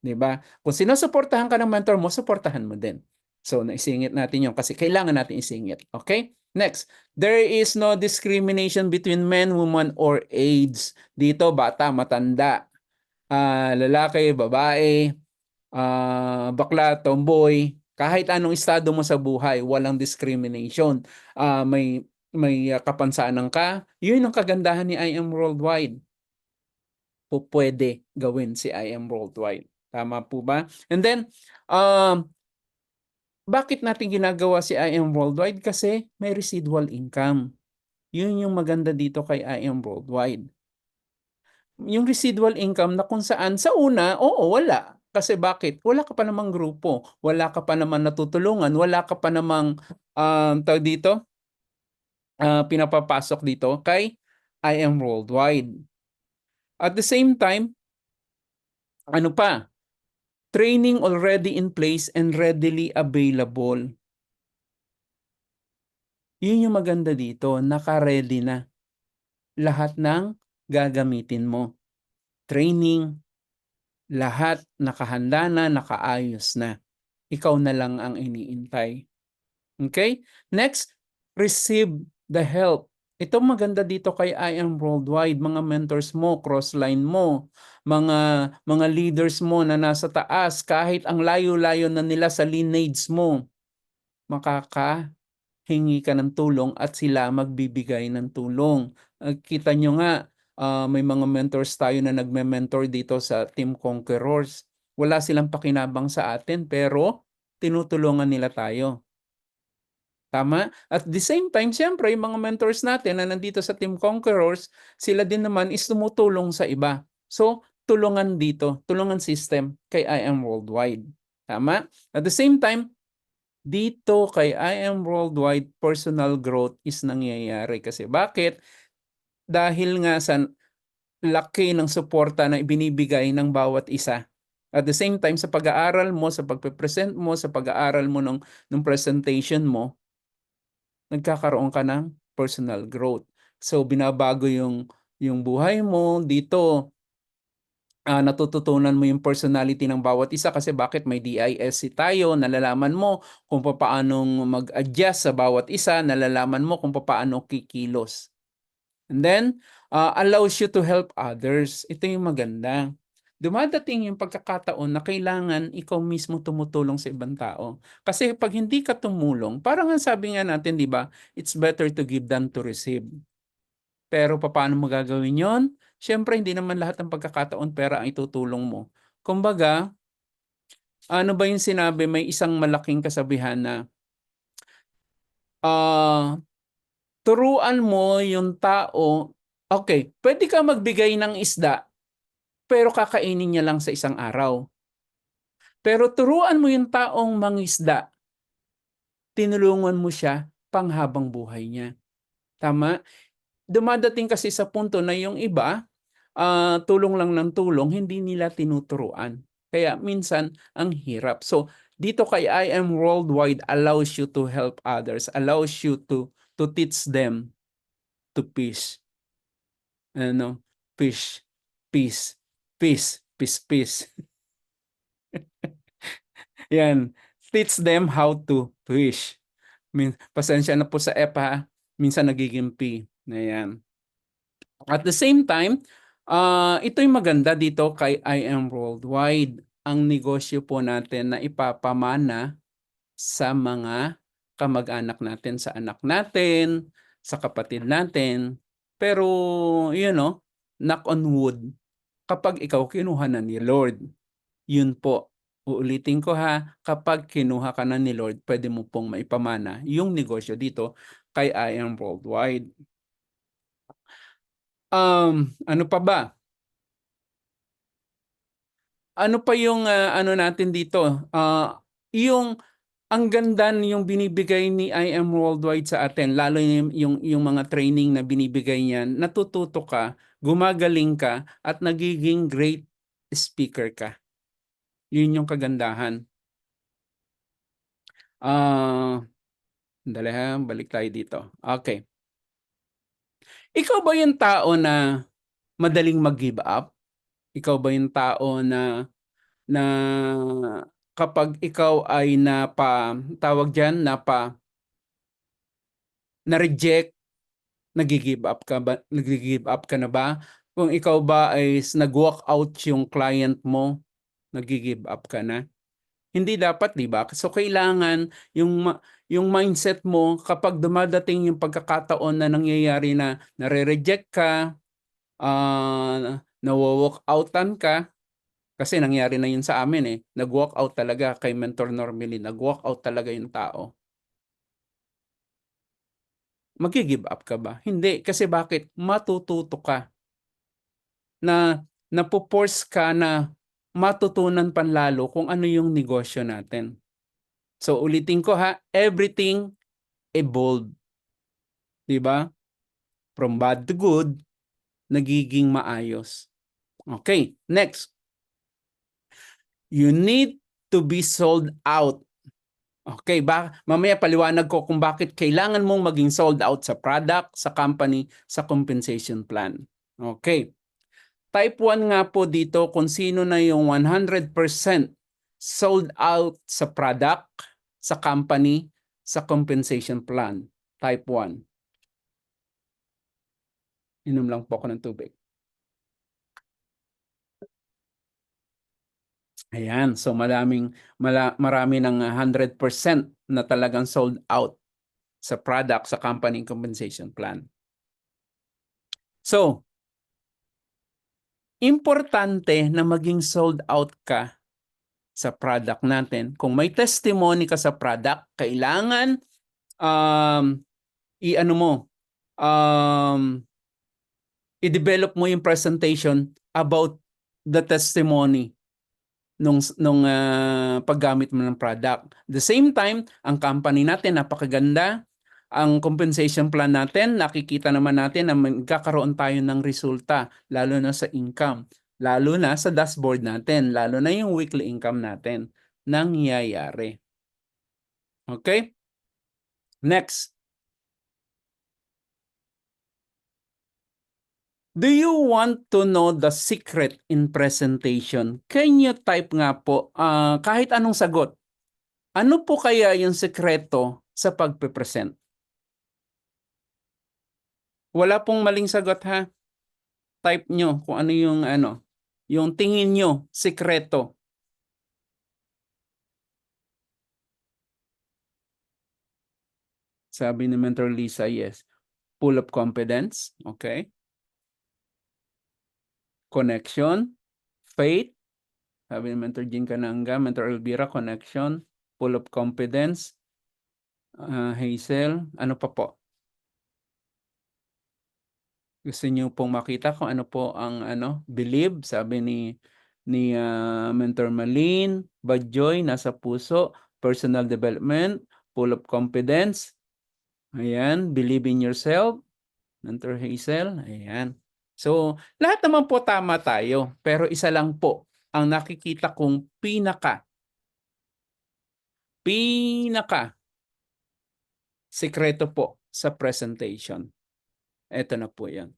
'Di ba? Kung sinusuportahan ka ng mentor mo, suportahan mo din. So, naisingit natin yun kasi kailangan natin isingit. Okay? Next, there is no discrimination between men, woman, or age. Dito, bata, matanda, lalaki, babae, bakla, tomboy, kahit anong estado mo sa buhay, walang discrimination. May kapansanan ka, yun ang kagandahan ni I Am Worldwide. Pwede gawin si I Am Worldwide. Tama po ba? And then, bakit natin ginagawa si I Am Worldwide? Kasi may residual income. Yun yung maganda dito kay I Am Worldwide. Yung residual income na kung saan sa una, oo, wala. Kasi bakit? Wala ka pa namang grupo. Wala ka pa naman natutulungan. Wala ka pa namang, tawag dito, pinapapasok dito kay I Am Worldwide. At the same time, ano pa? Training already in place and readily available. Yun yung maganda dito, naka-ready na lahat ng gagamitin mo. Training, lahat nakahanda na, nakaayos na. Ikaw na lang ang iniintay. Okay? Next, receive the help. Ito maganda dito kay I Am Worldwide, mga mentors mo, crossline mo, mga leaders mo na nasa taas, kahit ang layo-layo na nila sa lineage mo, makakahingi ka ng tulong at sila magbibigay ng tulong. Kita nyo nga, may mga mentors tayo na nagme-mentor dito sa Team Conquerors. Wala silang pakinabang sa atin pero tinutulungan nila tayo. Tama? At the same time, siyempre, yung mga mentors natin na nandito sa Team Conquerors, sila din naman is tumutulong sa iba. So, tulungan dito, tulungan system kay I Am Worldwide. Tama? At the same time, dito kay I Am Worldwide, personal growth is nangyayari. Kasi bakit? Dahil nga sa laki ng suporta na ibinibigay ng bawat isa. At the same time, sa pag-aaral mo, sa pagpe-present mo, sa pag-aaral mo ng presentation mo, nagkakaroon ka ng personal growth. So binabago yung buhay mo dito. Natututunan mo yung personality ng bawat isa kasi bakit may DISC tayo, nalalaman mo kung paano mag-adjust sa bawat isa, nalalaman mo kung paano kikilos. And then, allows you to help others. Ito yung maganda. Dumadating yung pagkakataon na kailangan ikaw mismo tumutulong sa ibang tao. Kasi pag hindi ka tumulong, parang ang sabi nga natin, di ba, it's better to give than to receive. Pero paano mo gagawin yon? Siyempre, hindi naman lahat ng pagkakataon pera ang itutulong mo. Kumbaga, ano ba yung sinabi? May isang malaking kasabihan na, turuan mo yung tao, okay, pwede ka magbigay ng isda, pero kakainin niya lang sa isang araw. Pero turuan mo yung taong mangisda, tinulungan mo siya panghabang buhay niya. Tama? Dumadating kasi sa punto na yung iba, tulong lang ng tulong, hindi nila tinuturuan. Kaya minsan, ang hirap. So, dito kay I Am Worldwide allows you to help others, allows you to teach them to fish. Ano? Fish. Peace. Peace. Peace. Peace. Yan. Teach them how to fish. Pasensya na po sa F ha. Minsan nagiging P. Ayan. At the same time, ito'y maganda dito kay I Am Worldwide. Ang negosyo po natin na ipapamana sa mga kamag-anak natin, sa anak natin, sa kapatid natin. Pero, knock on wood, kapag ikaw kinuha na ni Lord, yun po, uulitin ko ha, kapag kinuha ka na ni Lord, pwede mo pong maipamana yung negosyo dito kay I Am Worldwide. Ano pa ba? Ano pa yung ano natin dito? Yung ang ganda yung binibigay ni I Am Worldwide sa atin, lalo yung mga training na binibigay niyan, natututo ka, gumagaling ka, at nagiging great speaker ka. Yun yung kagandahan. Dali ha, balik tayo dito. Okay. Ikaw ba yung tao na madaling mag-give up? Ikaw ba yung tao na kapag ikaw ay na-reject, nag-give up ka ba? Nag-give up ka na ba? Kung ikaw ba ay nag-walk out yung client mo, nag-give up ka na? Hindi dapat, di ba? So kailangan yung mindset mo kapag dumadating yung pagkakataon na nangyayari na nare-reject ka, na-walk outan ka, kasi nangyari na yun sa amin eh. Nag-walk out talaga kay Mentor Normally. Nag-walk out talaga yung tao. Mag-give up ka ba? Hindi. Kasi bakit? Matututo ka. Napo-force ka na matutunan panlalo kung ano yung negosyo natin. So ulitin ko ha, everything evolved. Diba? From bad to good, nagiging maayos. Okay, next. You need to be sold out. Okay, mamaya paliwanag ko kung bakit kailangan mong maging sold out sa product, sa company, sa compensation plan. Okay. Type 1 nga po dito kung sino na yung 100% sold out sa product, sa company, sa compensation plan. Type 1. Inom lang po ako ng tubig. Ayan, so marami ng 100% na talagang sold out sa product, sa company compensation plan. So, importante na maging sold out ka sa product natin. Kung may testimony ka sa product, kailangan i-ano mo, i-develop mo yung presentation about the testimony nung paggamit mo ng product. The same time, ang company natin napakaganda. Ang compensation plan natin, nakikita naman natin na magkakaroon tayo ng resulta, lalo na sa income, lalo na sa dashboard natin, lalo na yung weekly income natin nangyayari. Okay? Next. Do you want to know the secret in presentation? Can you type nga po kahit anong sagot? Ano po kaya yung sekreto sa pagpe-present? Wala pong maling sagot ha. Type nyo kung ano yung tingin nyo, sekreto. Sabi ni Mentor Lisa, yes. Full of confidence, okay. Connection, faith. Sabi ni Mentor Jean Cananga, Mentor Elvira, connection, full of confidence. Hazel, ano pa po? Gusto niyo pong makita kung ano po ang believe, sabi ni Mentor Malin, Badjoy, nasa puso, personal development, full of confidence. Ayan, believe in yourself, Mentor Hazel, ayan. So, lahat naman po tama tayo, pero isa lang po ang nakikita kong pinaka sekreto po sa presentation. Ito na po yan.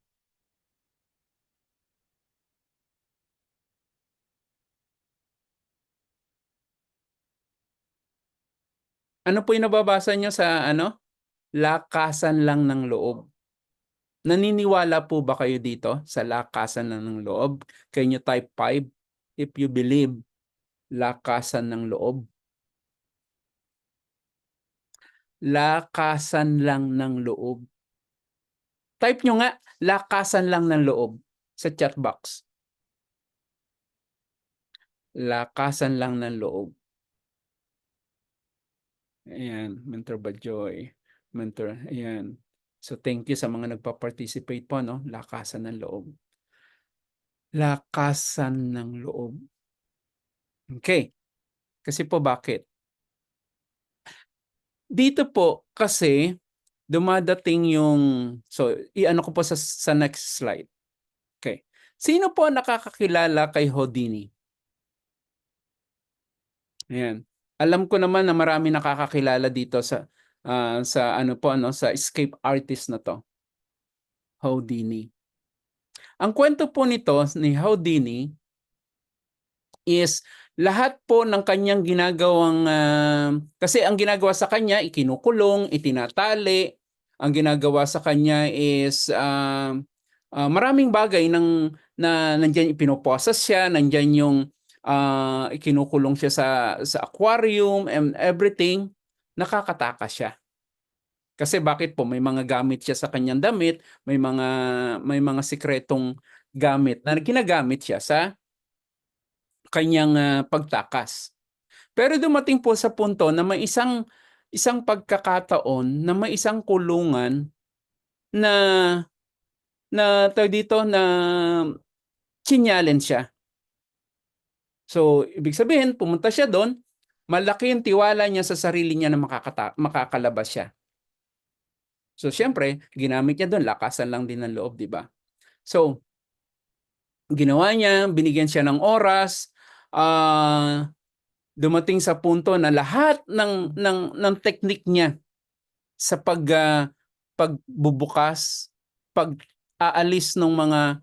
Ano po yung nababasa nyo sa lakasan lang ng loob? Naniniwala po ba kayo dito sa lakasan lang ng loob? Can you type 5 if you believe lakasan ng loob? Lakasan lang ng loob. Type nyo nga, lakasan lang ng loob sa chat box. Lakasan lang ng loob. Ayan, Mentor Badjoy. Mentor, ayan. So thank you sa mga nagpa-participate po, no? Lakasan ng loob. Lakasan ng loob. Okay. Kasi po bakit? Dito po kasi dumadating yung, so i-ano ko po sa next slide. Okay. Sino po nakakakilala kay Houdini? Ayan. Alam ko naman na marami nakakakilala dito sa sa escape artist na to. Houdini. Ang kwento po nito ni Houdini is lahat po ng kanyang ginagawang kasi ang ginagawa sa kanya ikinukulong, itinatali. Ang ginagawa sa kanya is maraming bagay na nandiyan ipinoposas siya, nandiyan yung ikinukulong siya sa aquarium and everything. Nakakatakas siya. Kasi bakit po may mga gamit siya sa kanyang damit, may mga sikretong gamit na ginagamit siya sa kanyang pagtakas. Pero dumating po sa punto na may isang pagkakataon na may isang kulungan na tawag dito na challenge siya. So, ibig sabihin, pumunta siya doon, malaki yung tiwala niya sa sarili niya na makakalabas siya. So, siyempre, ginamit niya doon, lakasan lang din ng loob, di ba? So, ginawa niya, binigyan siya ng oras, dumating sa punto na lahat ng technique niya sa pagbubukas, pag-aalis ng mga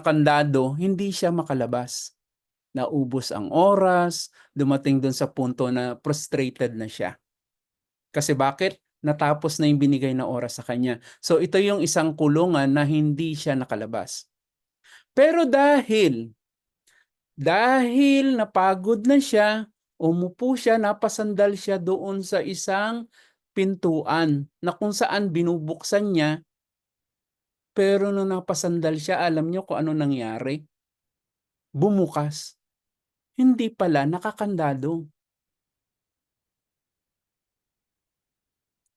kandado, hindi siya makalabas. Naubos ang oras, dumating doon sa punto na frustrated na siya. Kasi bakit? Natapos na yung binigay na oras sa kanya. So ito yung isang kulungan na hindi siya nakalabas. Pero dahil napagod na siya, umupo siya, napasandal siya doon sa isang pintuan na kung saan binubuksan niya. Pero nung napasandal siya, alam niyo kung ano nangyari? Bumukas. Hindi pala nakakandado.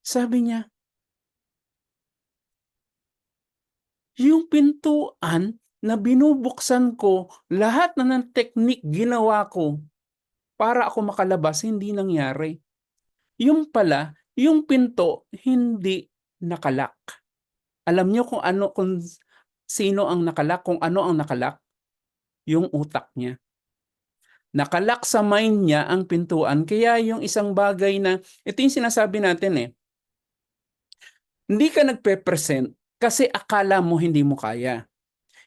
Sabi niya, yung pintuan na binubuksan ko, lahat na ng teknik ginawa ko para ako makalabas, hindi nangyari. Yung pala, yung pinto hindi nakalak. Alam niyo kung ano, kung sino ang nakalak, kung ano ang nakalak? Yung utak niya. Nakalak sa mind niya ang pintuan. Kaya yung isang bagay na, ito yung sinasabi natin eh, hindi ka nagpe-present kasi akala mo hindi mo kaya.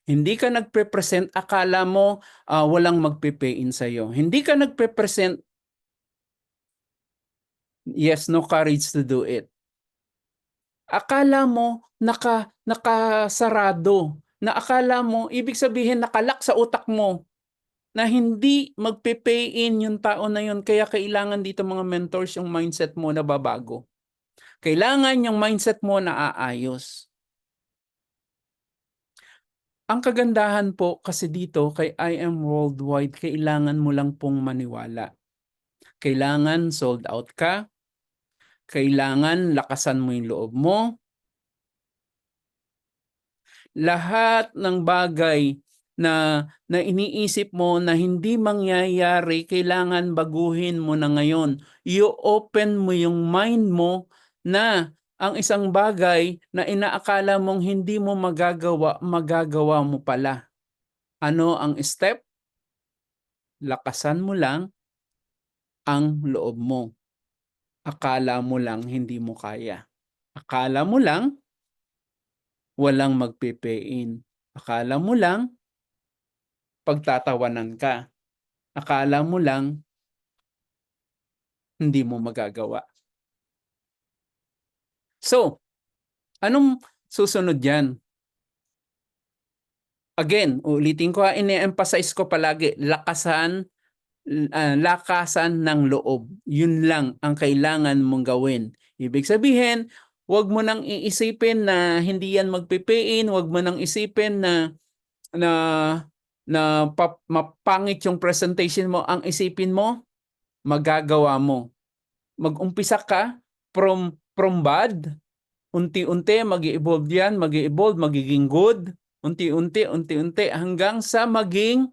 Hindi ka nagpe-present, akala mo walang magpe-pay-in sa'yo. Hindi ka nagpe-present, yes, no courage to do it. Akala mo nakasarado, na akala mo, ibig sabihin nakalak sa utak mo na hindi magpe-pay-in yung tao na yun. Kaya kailangan dito mga mentors yung mindset mo na babago. Kailangan yung mindset mo na aayos. Ang kagandahan po kasi dito kay I Am Worldwide, kailangan mo lang pong maniwala. Kailangan sold out ka. Kailangan lakasan mo yung loob mo. Lahat ng bagay na iniisip mo na hindi mangyayari, kailangan baguhin mo na ngayon. I-open mo yung mind mo na ang isang bagay na inaakala mong hindi mo magagawa, magagawa mo pala. Ano ang step? Lakasan mo lang ang loob mo. Akala mo lang hindi mo kaya. Akala mo lang walang magpe-pay-in. Akala mo lang pagtatawanan ka. Akala mo lang hindi mo magagawa. So, anong susunod yan? Again, ulitin ko, ini-emphasize ko palagi, lakasan ng loob. Yun lang ang kailangan mong gawin. Ibig sabihin, huwag mo nang iisipin na hindi yan magpipiin, huwag mo nang isipin na na mapangit yung presentation mo. Ang isipin mo, magagawa mo. Mag-umpisa ka from bad, unti-unti mag-i-evolve yan, mag-i-evolve, magiging good, unti-unti hanggang sa maging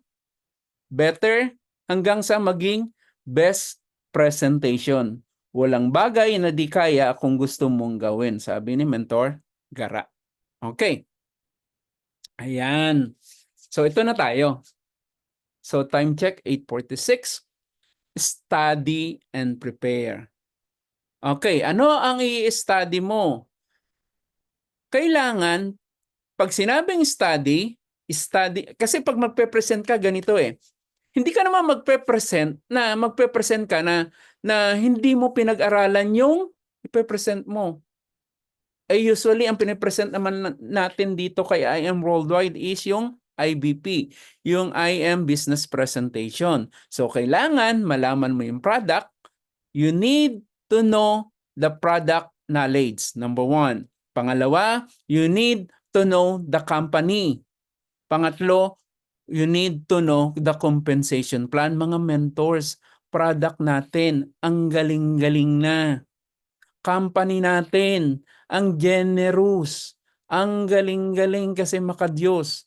better, hanggang sa maging best presentation. Walang bagay na di kaya kung gusto mong gawin, sabi ni Mentor Gara. Okay. Ayan. So ito na tayo. So time check, 8:46. Study and prepare. Okay, ano ang i-study mo? Kailangan, pag sinabing study, kasi pag magpe-present ka, ganito eh. Hindi ka naman magpe-present ka na hindi mo pinag-aralan yung ipe-present mo. Usually, ang pinipresent naman natin dito kay I Am Worldwide is yung IBP, yung I Am Business Presentation. So, kailangan malaman mo yung product. You need to know the product knowledge, number 1. Pangalawa, you need to know the company. Pangatlo, you need to know the compensation plan. Mga mentors, product natin, ang galing-galing na. Company natin, ang generous, ang galing-galing kasi makadiyos.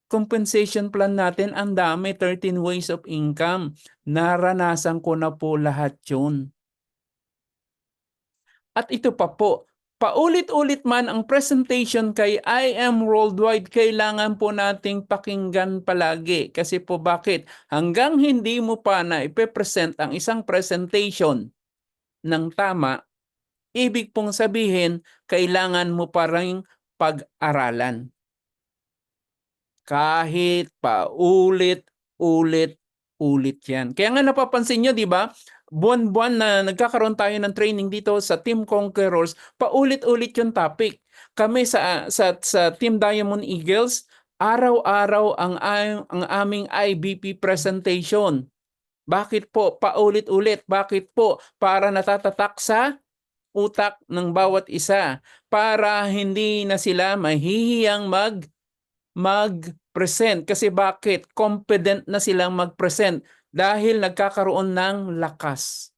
Compensation plan natin, ang dami, 13 ways of income. Naranasan ko na po lahat yun. At ito pa po, paulit-ulit man ang presentation kay I Am Worldwide, kailangan po nating pakinggan palagi. Kasi po bakit? Hanggang hindi mo pa na ipe-present ang isang presentation ng tama, ibig pong sabihin, kailangan mo pa ring pag-aralan. Kahit paulit-ulit yan. Kaya nga napapansin nyo, di ba? Buwan-buwan na nagkakaroon tayo ng training dito sa Team Conquerors, paulit-ulit yung topic. Kami sa Team Diamond Eagles, araw-araw ang aming IBP presentation. Bakit po paulit-ulit? Bakit po? Para natatatak sa utak ng bawat isa, para hindi na sila mahihiyang mag-present. Kasi bakit? Confident na silang mag-present dahil nagkakaroon ng lakas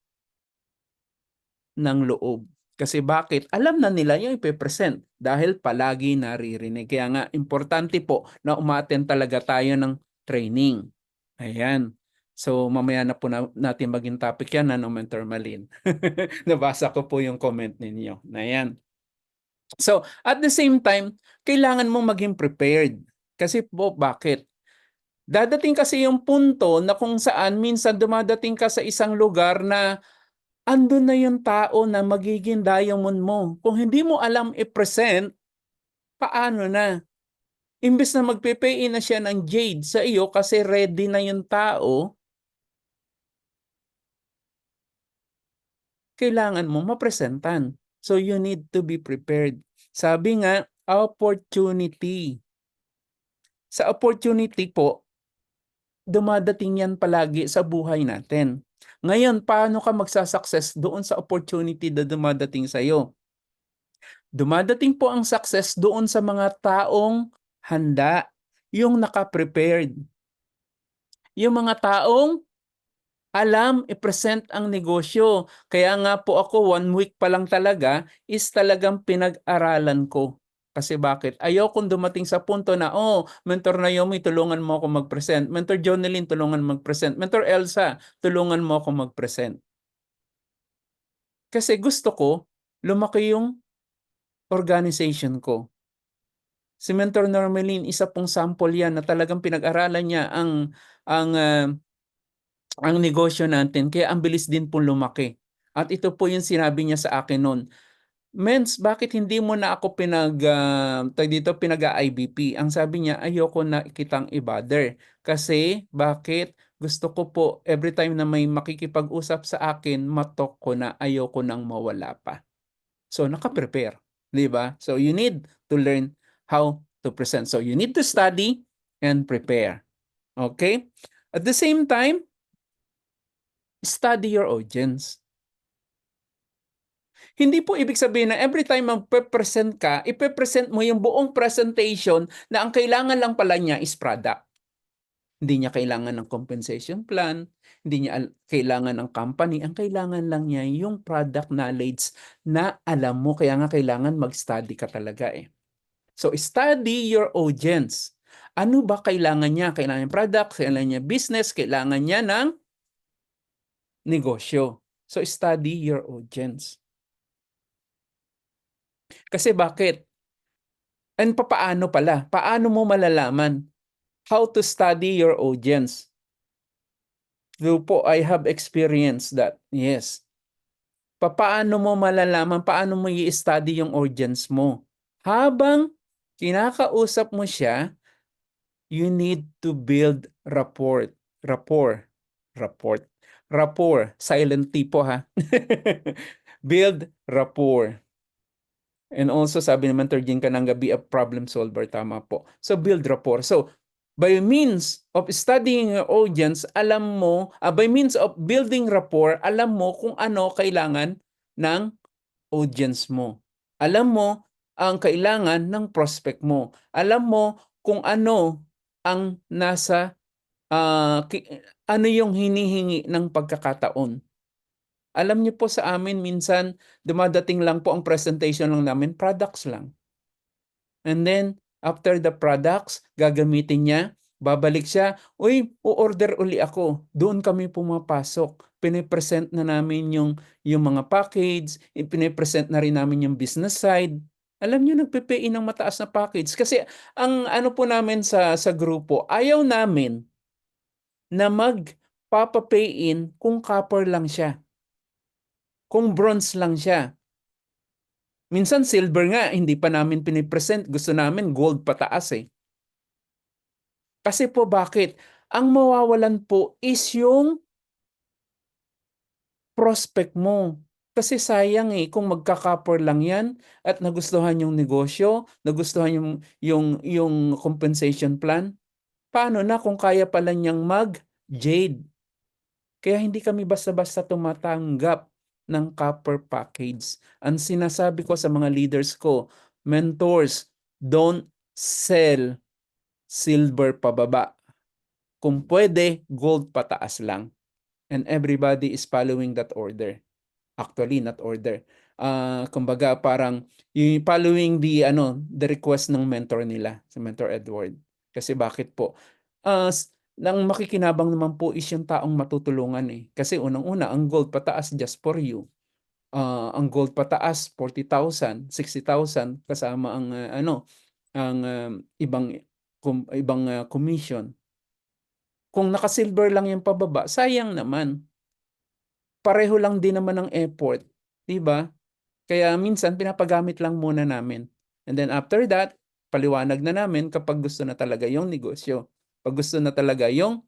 ng loob. Kasi bakit? Alam na nila yung ipe-present dahil palagi naririnig. Kaya nga, importante po na umattend talaga tayo ng training. Ayan. So, mamaya na po natin maging topic yan, ano, Mentor Malin. Nabasa ko po yung comment ninyo. Ayan. So, at the same time, kailangan mong maging prepared. Kasi po, bakit? Dadating kasi yung punto na kung saan minsan dumadating ka sa isang lugar na andun na yung tao na magiging diamond mo. Kung hindi mo alam i-present, paano na? Imbes na magpe-pay na siya ng jade sa iyo kasi ready na yung tao, kailangan mo mapresentan. So you need to be prepared. Sabi nga, opportunity. Sa opportunity po, dumadating yan palagi sa buhay natin. Ngayon, paano ka magsasucess doon sa opportunity na dumadating sa iyo? Dumadating po ang success doon sa mga taong handa, yung naka-prepared. Yung mga taong alam i-present ang negosyo. Kaya nga po ako 1 week pa lang talaga is talagang pinag-aralan ko. Kasi bakit? Ayokong dumating sa punto na, oh, Mentor Naomi, tulungan mo ako mag-present. Mentor Jonelyn, tulungan mag-present. Mentor Elsa, tulungan mo ako mag-present. Kasi gusto ko, lumaki yung organization ko. Si Mentor Normaline, isa pong sample yan na talagang pinag-aralan niya ang ang negosyo natin kaya ang bilis din pong lumaki. At ito po yung sinabi niya sa akin noon. Mens, bakit hindi mo na ako pinag-IBP? Ang sabi niya, ayoko na kitang i-bother. Kasi, bakit? Gusto ko po, every time na may makikipag-usap sa akin, matok ko na ayoko nang mawala pa. So, naka-prepare. Di ba? So, you need to learn how to present. So, you need to study and prepare. Okay? At the same time, study your audience. Hindi po ibig sabihin na every time magpe-present ka, ipe-present mo yung buong presentation na ang kailangan lang pala niya is product. Hindi niya kailangan ng compensation plan, hindi niya kailangan ng company, ang kailangan lang niya yung product knowledge na alam mo, kaya nga kailangan mag-study ka talaga eh. So, study your audience. Ano ba kailangan niya? Kailangan niya product, kailangan niya business, kailangan niya ng negosyo. So, study your audience. Kasi bakit? And papaano pala? Paano mo malalaman how to study your audience? So po, I have experienced that. Yes. Paano mo malalaman? Paano mo i-study yung audience mo? Habang kinakausap mo siya, you need to build rapport. Rapport. Rapport. Rapport. Silent T po ha. Build rapport. And also, sabi naman, Turgin Kananga, be a problem solver. Tama po. So, build rapport. So, by means of studying your audience, alam mo, by means of building rapport, alam mo kung ano kailangan ng audience mo. Alam mo ang kailangan ng prospect mo. Alam mo kung ano ang nasa, ano yung hinihingi ng pagkakataon. Alam niyo po sa amin, minsan dumadating lang po ang presentation lang namin, products lang. And then, after the products, gagamitin niya, babalik siya, uy, o-order uli ako. Doon kami pumapasok. Pinipresent na namin yung mga package, pinipresent na rin namin yung business side. Alam niyo, nagpe-pay ng mataas na package. Kasi ang ano po namin sa grupo, ayaw namin na magpapa-pay in kung copper lang siya. Kung bronze lang siya. Minsan silver nga, hindi pa namin pinipresent. Gusto namin gold pataas eh. Kasi po bakit? Ang mawawalan po is yung prospect mo. Kasi sayang eh, kung magka-copper lang yan at nagustuhan yung negosyo, nagustuhan yung compensation plan, paano na kung kaya pala niyang mag-jade? Kaya hindi kami basta-basta tumatanggap ng copper package. Ang sinasabi ko sa mga leaders ko, mentors, don't sell silver pababa. Kung pwede, gold pataas lang. And everybody is following that order. Actually, not order. kumbaga parang yung following the request ng mentor nila, si Mentor Edward. Kasi bakit po? Nang makikinabang naman po is yung taong matutulungan eh. Kasi unang-una, ang gold pataas just for you. Ang gold pataas 40,000, 60,000 kasama ang ang ibang commission. Kung naka-silver lang yung pababa, sayang naman. Pareho lang din naman ng effort, 'di ba? Kaya minsan pinapagamit lang muna namin. And then after that, paliwanag na namin kapag gusto na talaga yung negosyo. Pag gusto na talaga yung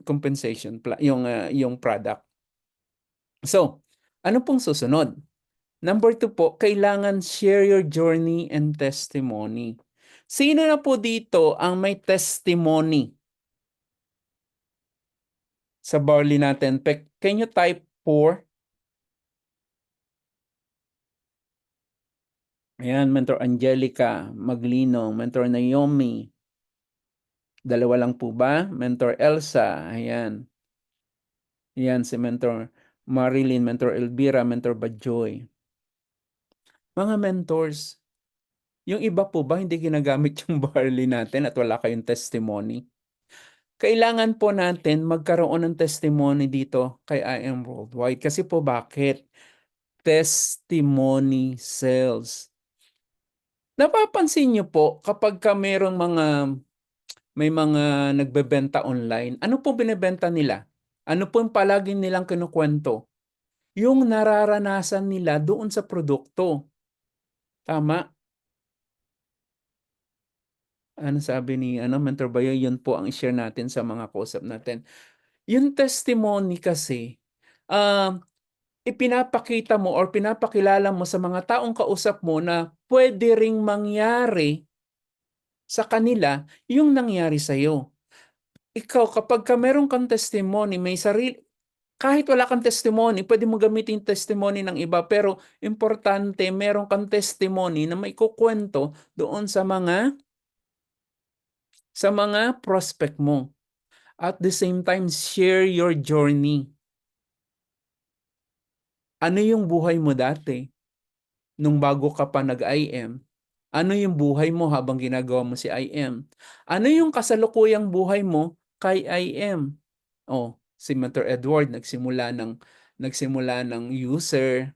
compensation, yung product. So, ano pong susunod? Number 2 po, kailangan share your journey and testimony. Sino na po dito ang may testimony sa barley natin? Can you type 4? Ayan, Mentor Angelica Maglinong, Mentor Naomi. Dalawa lang po ba? Mentor Elsa, ayan. Ayan si Mentor Marilyn, Mentor Elvira, Mentor Bajoy. Mga mentors, yung iba po ba hindi ginagamit yung barley natin at wala kayong testimony? Kailangan po natin magkaroon ng testimony dito kay I Am Worldwide. Kasi po bakit? Testimony sells. Napapansin niyo po kapag may mga nagbebenta online, ano po binebenta nila? Ano po yung palaging nilang kinukwento? Yung nararanasan nila doon sa produkto. Tama? Ano sabi ni Mentor Bayo, yun po ang i-share natin sa mga kausap natin. Yung testimony kasi, ipinapakita mo or pinapakilala mo sa mga taong kausap mo na pwede ring mangyari sa kanila yung nangyari sa'yo. Ikaw, kapag meron kang testimony, kahit wala kang testimony, pwede mo gamitin yung testimony ng iba, pero importante, meron kang testimony na may kukwento doon sa mga prospect mo. At the same time, share your journey. Ano yung buhay mo dati nung bago ka pa nag-IM? Ano yung buhay mo habang ginagawa mo si IM? Ano yung kasalukuyang buhay mo kay IM? Si Mentor Edward nagsimula ng user.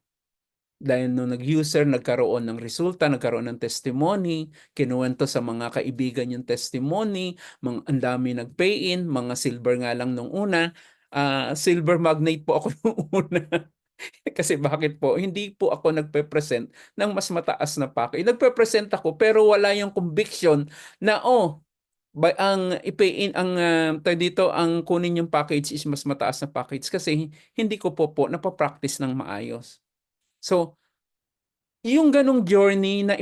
Dahil nung nag-user, nagkaroon ng resulta, nagkaroon ng testimony, kinuwento sa mga kaibigan yung testimony, ang dami nag-pay-in, mga silver nga lang nung una. Silver magnate po ako nung una. Kasi bakit po? Hindi po ako nagpe-present ng mas mataas na package. Nagpe-present ako pero wala yung conviction na ang i-pay in ang kunin yung package is mas mataas na package kasi hindi ko po napapractice ng maayos. So, yung ganong journey na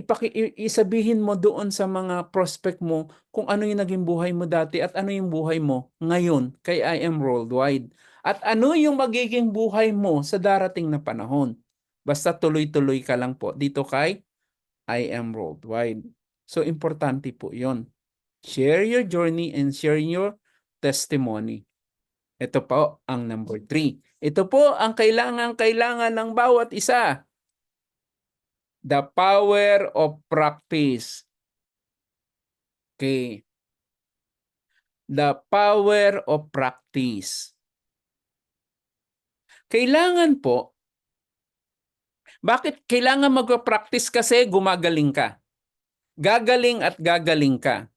isabihin mo doon sa mga prospect mo kung ano yung naging buhay mo dati at ano yung buhay mo ngayon kay I Am Worldwide. At ano yung magiging buhay mo sa darating na panahon. Basta tuloy-tuloy ka lang po dito kay I Am Worldwide. So, importante po yon. Share your journey and share your testimony. Ito po ang number 3. Ito po ang kailangan ng bawat isa. The power of practice. Okay. The power of practice. Kailangan po, bakit kailangan mag-practice? Kasi gumagaling ka. Gagaling at gagaling ka.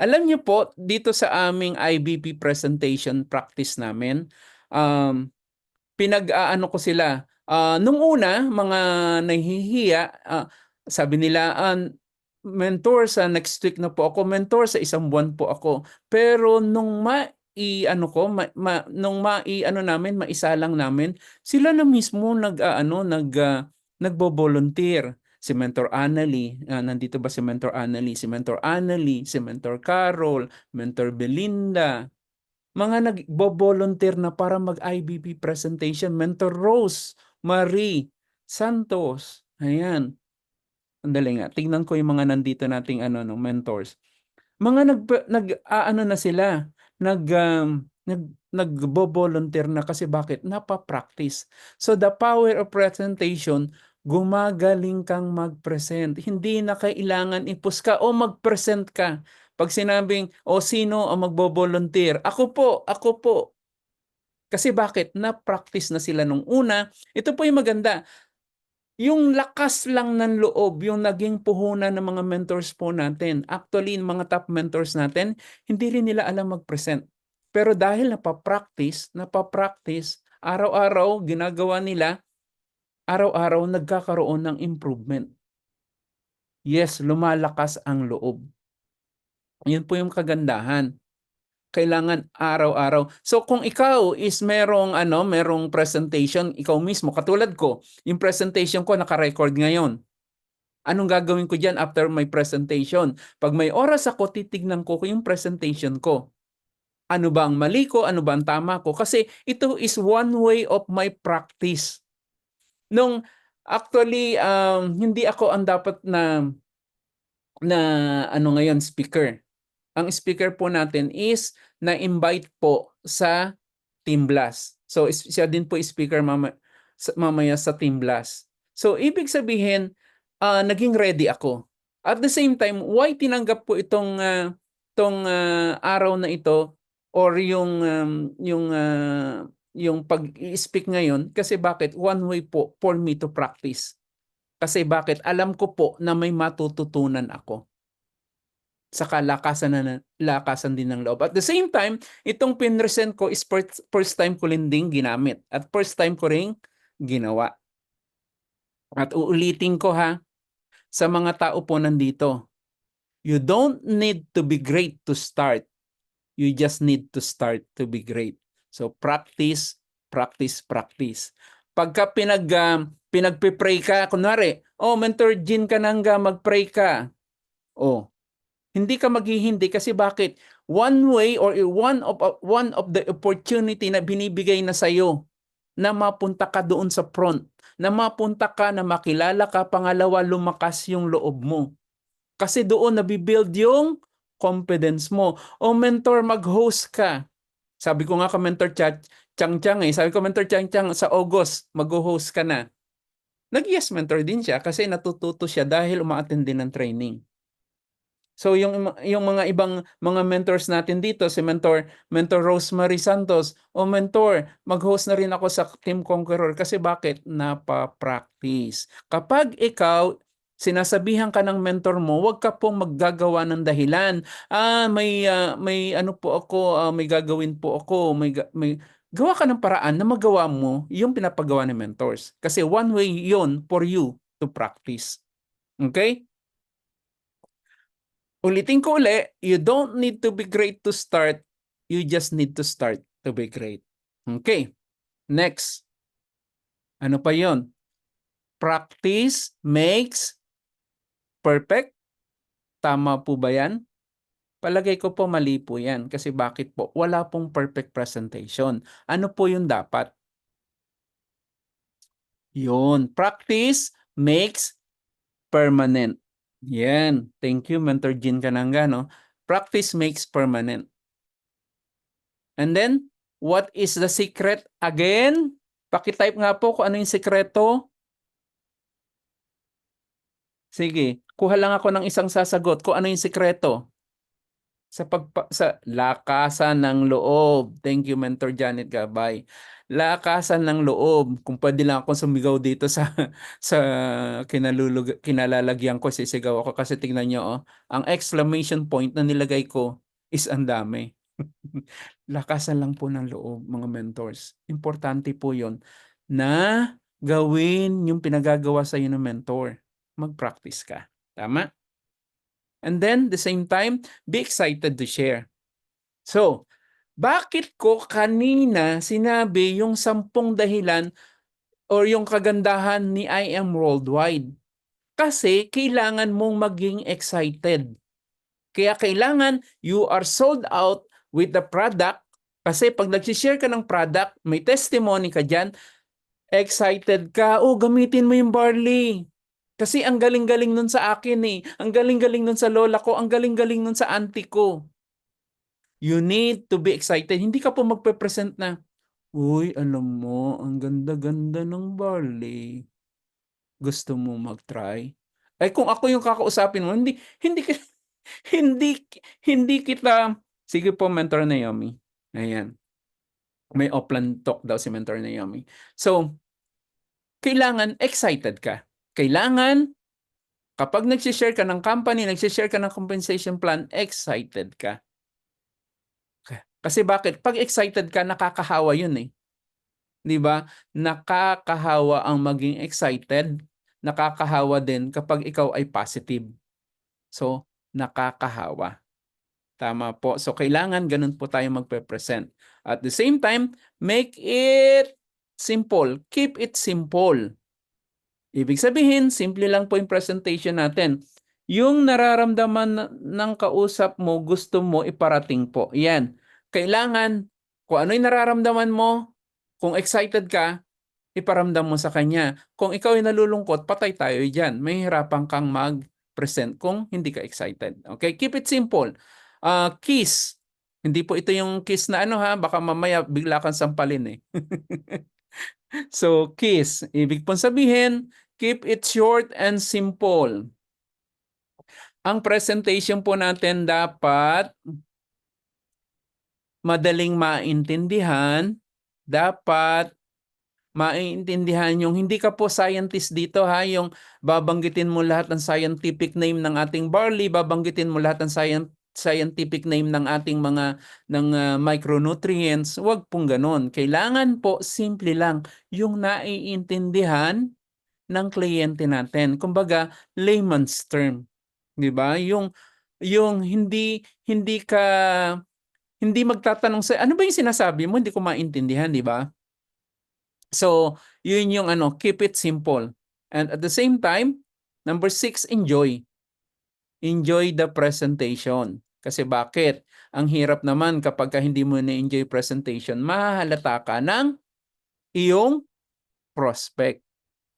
Alam niyo po, dito sa aming IBP presentation practice namin, pinag-aano ko sila. Nung una, mga nahihiya, sabi nila, mentor sa next week na po ako, mentor sa isang buwan po ako. Pero nung maisalang namin, sila na mismo nagbo-volunteer. Si Mentor Annalie, nandito ba si Mentor Annalie? Si Mentor Annalie, si Mentor Carol, Mentor Belinda, mga nagbo-volunteer na para mag-IBP presentation. Mentor Rose, Marie, Santos. Ayan. Andali nga. Tingnan ko yung mga nandito nating mentors. Mga na sila. nagbo-volunteer na kasi bakit? Napapractice. So the power of presentation, gumagaling kang mag-present. Hindi na kailangan ipus ka o mag-present ka. Pag sinabing, o sino ang magbo-volunteer? Ako po, ako po. Kasi bakit? Na-practice na sila nung una. Ito po yung maganda. Yung lakas lang ng loob, yung naging puhunan ng mga mentors po natin. Actually, yung mga top mentors natin, hindi rin nila alam mag-present. Pero dahil napapractice, araw-araw ginagawa nila, araw-araw nagkakaroon ng improvement. Yes, lumalakas ang loob. Yun po yung kagandahan. Kailangan araw-araw. So kung ikaw is merong presentation, ikaw mismo, katulad ko, yung presentation ko naka-record ngayon. Anong gagawin ko diyan after my presentation? Pag may oras ako, titignan ko yung presentation ko. Ano ba ang mali ko? Ano ba ang tama ko? Kasi ito is one way of my practice. Nung actually, hindi ako ang dapat na speaker. Ang speaker po natin is na-invite po sa Team Blast. So siya din po speaker mamaya sa Team Blast. So ibig sabihin, naging ready ako. At the same time, why tinanggap po itong araw na ito or yung pag-i-speak ngayon? Kasi bakit? One way po for me to practice. Kasi bakit? Alam ko po na may matututunan ako. Saka lakasan din ng loob. At the same time, itong pinresent ko is first time ko rin din ginamit. At first time ko rin ginawa. At uulitin ko sa mga tao po nandito. You don't need to be great to start. You just need to start to be great. So practice, practice, practice. Pagka pinagpipray ka, kunwari, Mentor Jean Kananga, mag-pray ka. Hindi ka maghihindi kasi bakit? One way or one of the opportunity na binibigay na sa'yo na mapunta ka doon sa front, na mapunta ka, na makilala ka, pangalawa, lumakas yung loob mo. Kasi doon nabibuild yung confidence mo. Mentor, mag-host ka. Sabi ko nga ka Mentor Chang-Chang sabi ko Mentor Chang-Chang, sa August, mag-host ka na. Nag-yes mentor din siya kasi natututo siya dahil uma-attend din ng training. So yung mga ibang mga mentors natin dito, si Mentor Rosemary Santos, Mentor, mag-host na rin ako sa Team Conqueror kasi bakit? Napapractice. Kapag ikaw, sinasabihan ka ng mentor mo, huwag ka pong maggagawa ng dahilan. May ano po ako, may gagawin po ako, gawa ka ng paraan na magawa mo yung pinapagawa ng mentors. Kasi one way yon for you to practice. Okay? Ulitin ko uli, you don't need to be great to start. You just need to start to be great. Okay. Next. Ano pa yon? Practice makes perfect. Tama po ba yan? Palagay ko po mali po yan. Kasi bakit po? Wala pong perfect presentation. Ano po yung dapat? Yun. Practice makes permanent. Yan. Thank you, Mentor Jean Kananga. No? Practice makes permanent. And then, what is the secret again? Paki-type nga po kung ano yung sekreto. Sige, kuha lang ako ng isang sasagot kung ano yung sekreto. Sa lakasan ng loob. Thank you, Mentor Janet Gabay. Lakasan ng loob. Kung pwede lang ako sumigaw dito sa kinalalagyan ko, sisigaw ako kasi tingnan nyo, ang exclamation point na nilagay ko is ang dami. Lakasan lang po ng loob, mga mentors. Importante po yon na gawin yung pinagagawa sa iyo ng mentor. Mag-practice ka. Tama? And then, the same time, be excited to share. So, bakit ko kanina sinabi yung 10 dahilan or yung kagandahan ni I Am Worldwide? Kasi kailangan mong maging excited. Kaya kailangan you are sold out with the product. Kasi pag nag-share ka ng product, may testimony ka dyan, excited ka, gamitin mo yung barley. Kasi ang galing-galing nun sa akin Ang galing-galing nun sa lola ko, ang galing-galing nun sa auntie ko. You need to be excited. Hindi ka po magpe-present na, uy, alam mo, ang ganda-ganda ng barley. Gusto mo mag-try? Ay kung ako yung kakausapin mo, hindi ki hindi hindi kita sige po, Mentor Naomi. Ayan, may offline talk daw si Mentor Naomi. So, kailangan excited ka. Kailangan kapag nagse-share ka ng company, nagse-share ka ng compensation plan, excited ka. Kasi bakit? 'Pag excited ka, nakakahawa yun, eh. 'Di ba? Nakakahawa ang maging excited, nakakahawa din kapag ikaw ay positive. So, nakakahawa. Tama po. So, kailangan ganun po tayo magpe-present. At the same time, make it simple. Keep it simple. Ibig sabihin, simple lang po yung presentation natin. Yung nararamdaman ng kausap mo, gusto mo iparating po. Yan. Kailangan, kung ano yung nararamdaman mo, kung excited ka, iparamdam mo sa kanya. Kung ikaw ay nalulungkot, patay tayo dyan. Mahihirapan kang mag-present kung hindi ka excited. Okay? Keep it simple. Kiss. Hindi po ito yung kiss na ano ha, baka mamaya bigla kang sampalin eh. So, kiss. Ibig pong sabihin, keep it short and simple. Ang presentation po natin dapat madaling maintindihan, dapat maintindihan yung hindi ka po scientist dito ha, yung babanggitin mo lahat ng scientific name ng ating barley, babanggitin mo lahat ng scientific name ng ating mga micronutrients. Huwag pong ganun. Kailangan po simple lang yung naiintindihan ng kliyente natin. Kumbaga, layman's term, 'di ba? Yung hindi magtatanong sa ano ba yung sinasabi mo, hindi ko maintindihan, 'di ba? So, yun yung ano, keep it simple. And at the same time, number 6, enjoy. Enjoy the presentation. Kasi bakit? Ang hirap naman kapag hindi mo na-enjoy presentation, mahahalata ka ng iyong prospect.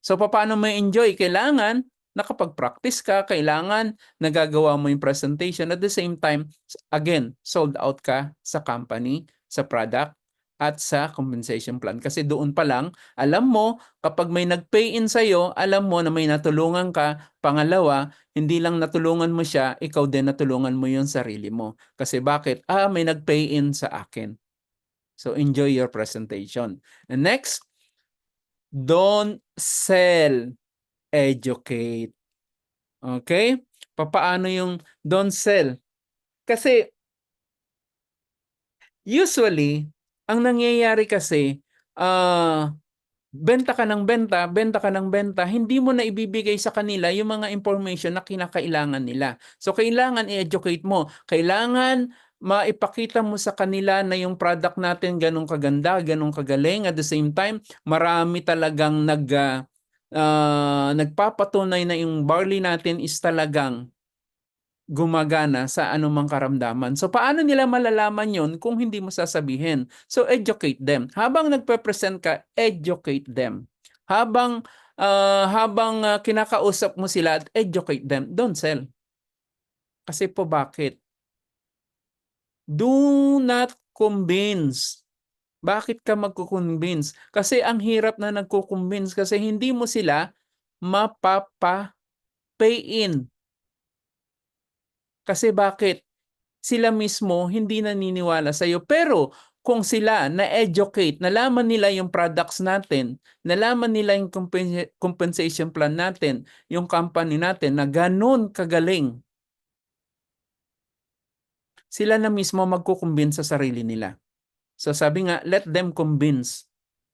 So, paano mo enjoy? Kailangan nakapag-practice ka, kailangan nagagawa mo yung presentation. At the same time, again, sold out ka sa company, sa product, at sa compensation plan. Kasi doon pa lang, alam mo, kapag may nag-pay in sa'yo, alam mo na may natulungan ka. Pangalawa, hindi lang natulungan mo siya, ikaw din natulungan mo yung sarili mo. Kasi bakit? May nag-pay in sa akin. So, enjoy your presentation. And next, don't sell, educate. Okay? Papaano yung don't sell? Kasi usually, ang nangyayari kasi, benta ka ng benta, benta ka ng benta, hindi mo na ibibigay sa kanila yung mga information na kinakailangan nila. So, kailangan i-educate mo. Kailangan maipakita mo sa kanila na yung product natin ganun kaganda, ganun kagaling. At the same time, marami talagang nagpapatunay na yung barley natin is talagang gumagana sa anumang karamdaman. So, paano nila malalaman yon kung hindi mo sasabihin? So, educate them. Habang nagpe-present ka, educate them. Habang kinakausap mo sila, educate them. Don't sell. Kasi po bakit? Do not convince. Bakit ka magkukonvince? Kasi ang hirap na nagkukonvince kasi hindi mo sila mapapa-pay in. Kasi bakit? Sila mismo hindi naniniwala sa'yo. Pero kung sila na-educate, nalaman nila yung products natin, nalaman nila yung compensation plan natin, yung company natin na ganun kagaling, sila na mismo magkukumbinse sa sarili nila. So sabi nga, let them convince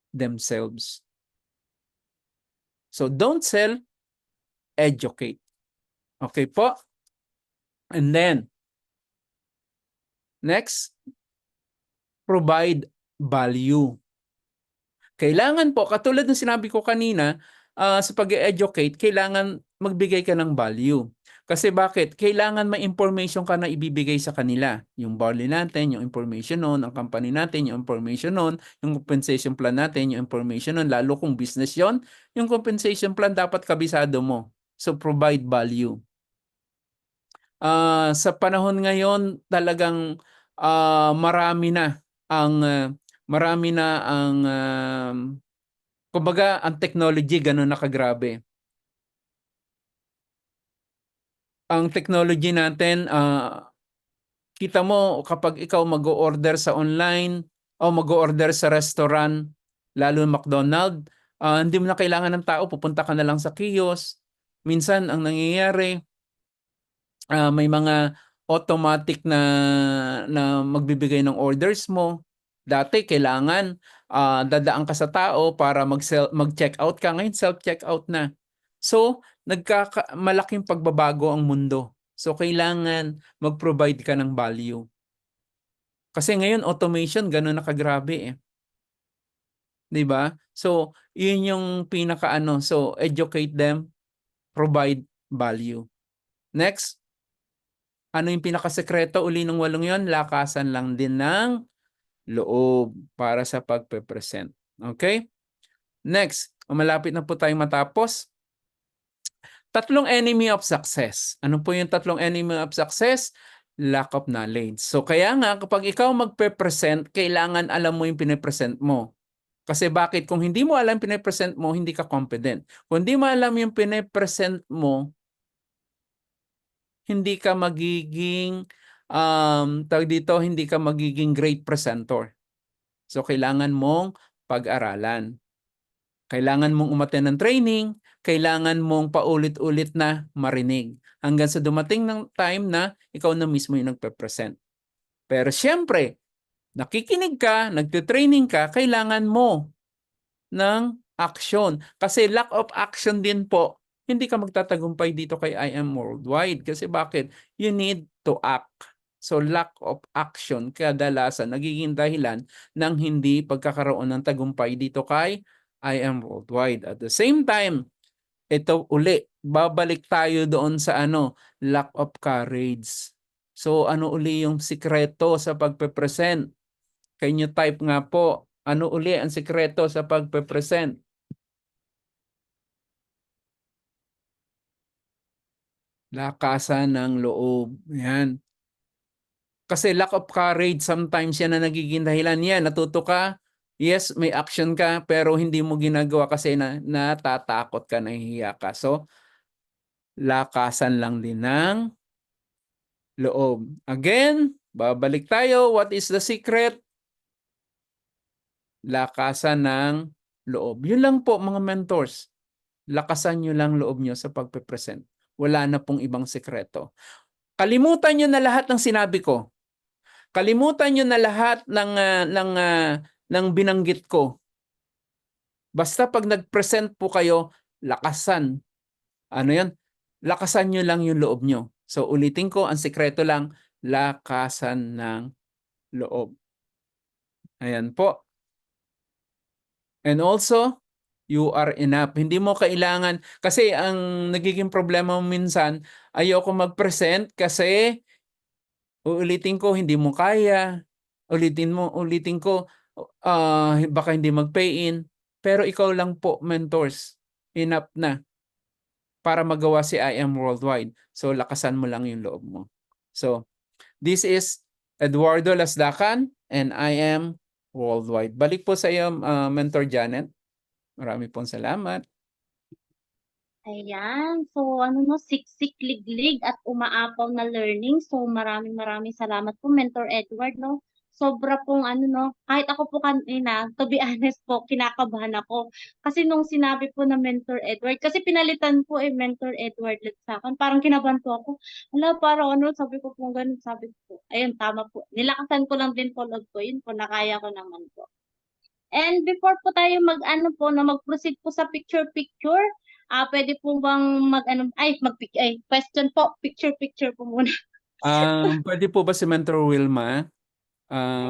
themselves. So don't sell, educate. Okay po? And then, next, provide value. Kailangan po, katulad ng sinabi ko kanina, sa pag-educate, kailangan magbigay ka ng value. Kasi bakit? Kailangan may information ka na ibibigay sa kanila. Yung barley natin, yung information nun, ang company natin, yung information nun, yung compensation plan natin, yung information nun, lalo kung business yon, yung compensation plan dapat kabisado mo. So, provide value. Sa panahon ngayon, talagang marami na ang kumbaga ang technology ganun na kagrabe. Ang technology natin, kita mo kapag ikaw mag-o-order sa online o mag-o-order sa restaurant, lalo McDonald's, hindi mo na kailangan ng tao, pupunta ka na lang sa kiosk. Minsan ang nangyayari, may mga automatic na magbibigay ng orders mo. Dati kailangan dadaan ka sa tao para mag-check out ka, ngayon self-check out na. So, malaking pagbabago ang mundo. So, kailangan mag-provide ka ng value. Kasi ngayon automation gano'n na kagrabe eh. 'Di ba? So, 'yun yung pinakaano. So, educate them, provide value. Next, ano yung pinakasekreto uli ng 8 'yon? Lakasan lang din ng loob para sa pagpe-present. Okay? Next, malapit na po tayong matapos. 3 enemy of success. Ano po yung 3 enemy of success? Lack of knowledge. So kaya nga kapag ikaw magpe-present, kailangan alam mo yung pine-present mo. Kasi bakit? Kung hindi mo alam pine-present mo, hindi ka confident. Kung hindi mo alam yung pine-present mo, hindi ka magiging hindi ka magiging great presenter. So kailangan mong pag-aralan. Kailangan mong umattend ng training, kailangan mong paulit-ulit na marinig hanggang sa dumating ng time na ikaw na mismo yung nagpe-present. Pero siyempre, nakikinig ka, nagte-training ka, kailangan mo ng action. Kasi lack of action din po, hindi ka magtatagumpay dito kay I Am Worldwide. Kasi bakit? You need to act. So lack of action kadalasan nagiging dahilan ng hindi pagkakaroon ng tagumpay dito kay I Am Worldwide. At the same time, ito uli, babalik tayo doon sa lack of courage. So ano uli yung sikreto sa pagpe-present? Can you type nga po, ano uli ang sikreto sa pagpe-present? Lakasan ng loob. Yan. Kasi lack of courage, sometimes yan na nagiging dahilan. Yan, natuto ka, yes, may action ka, pero hindi mo ginagawa kasi natatakot ka, nahihiya ka. So, lakasan lang din ng loob. Again, babalik tayo. What is the secret? Lakasan ng loob. Yun lang po mga mentors. Lakasan nyo lang loob nyo sa pagpe-present. Wala na pong ibang sekreto. Kalimutan nyo na lahat ng sinabi ko. Kalimutan nyo na lahat ng binanggit ko. Basta pag nag-present po kayo, lakasan. Ano yan? Lakasan nyo lang yung loob nyo. So ulitin ko, ang sekreto lang, lakasan ng loob. Ayan po. And also, you are enough. Hindi mo kailangan, kasi ang nagiging problema mo minsan, ayoko mag-present kasi uulitin ko, hindi mo kaya. Ulitin ko, baka hindi mag-pay in. Pero ikaw lang po, mentors, enough na para magawa si I Am Worldwide. So, lakasan mo lang yung loob mo. So, this is Eduardo Lasdacan and I Am Worldwide. Balik po sa iyo, Mentor Janet. Marami pong salamat. Ayan. So, siksik, liglig at umaapaw na learning. So, maraming salamat po, Mentor Edward, no? Sobra pong kahit ako po kanina, to be honest po, kinakabahan ako. Kasi nung sinabi po na Mentor Edward, kasi pinalitan po Mentor Edward ulit sa akin. Parang kinabahan po ako. Parang sabi ko po ganun, sabi ko, ayun, tama po. Nilakasan ko lang din po loob ko, yun po, nakaya ko naman po. And before po tayo mag-proceed po sa picture-picture, pwede po bang question po, picture-picture po muna. Pwede po ba si Mentor Wilma?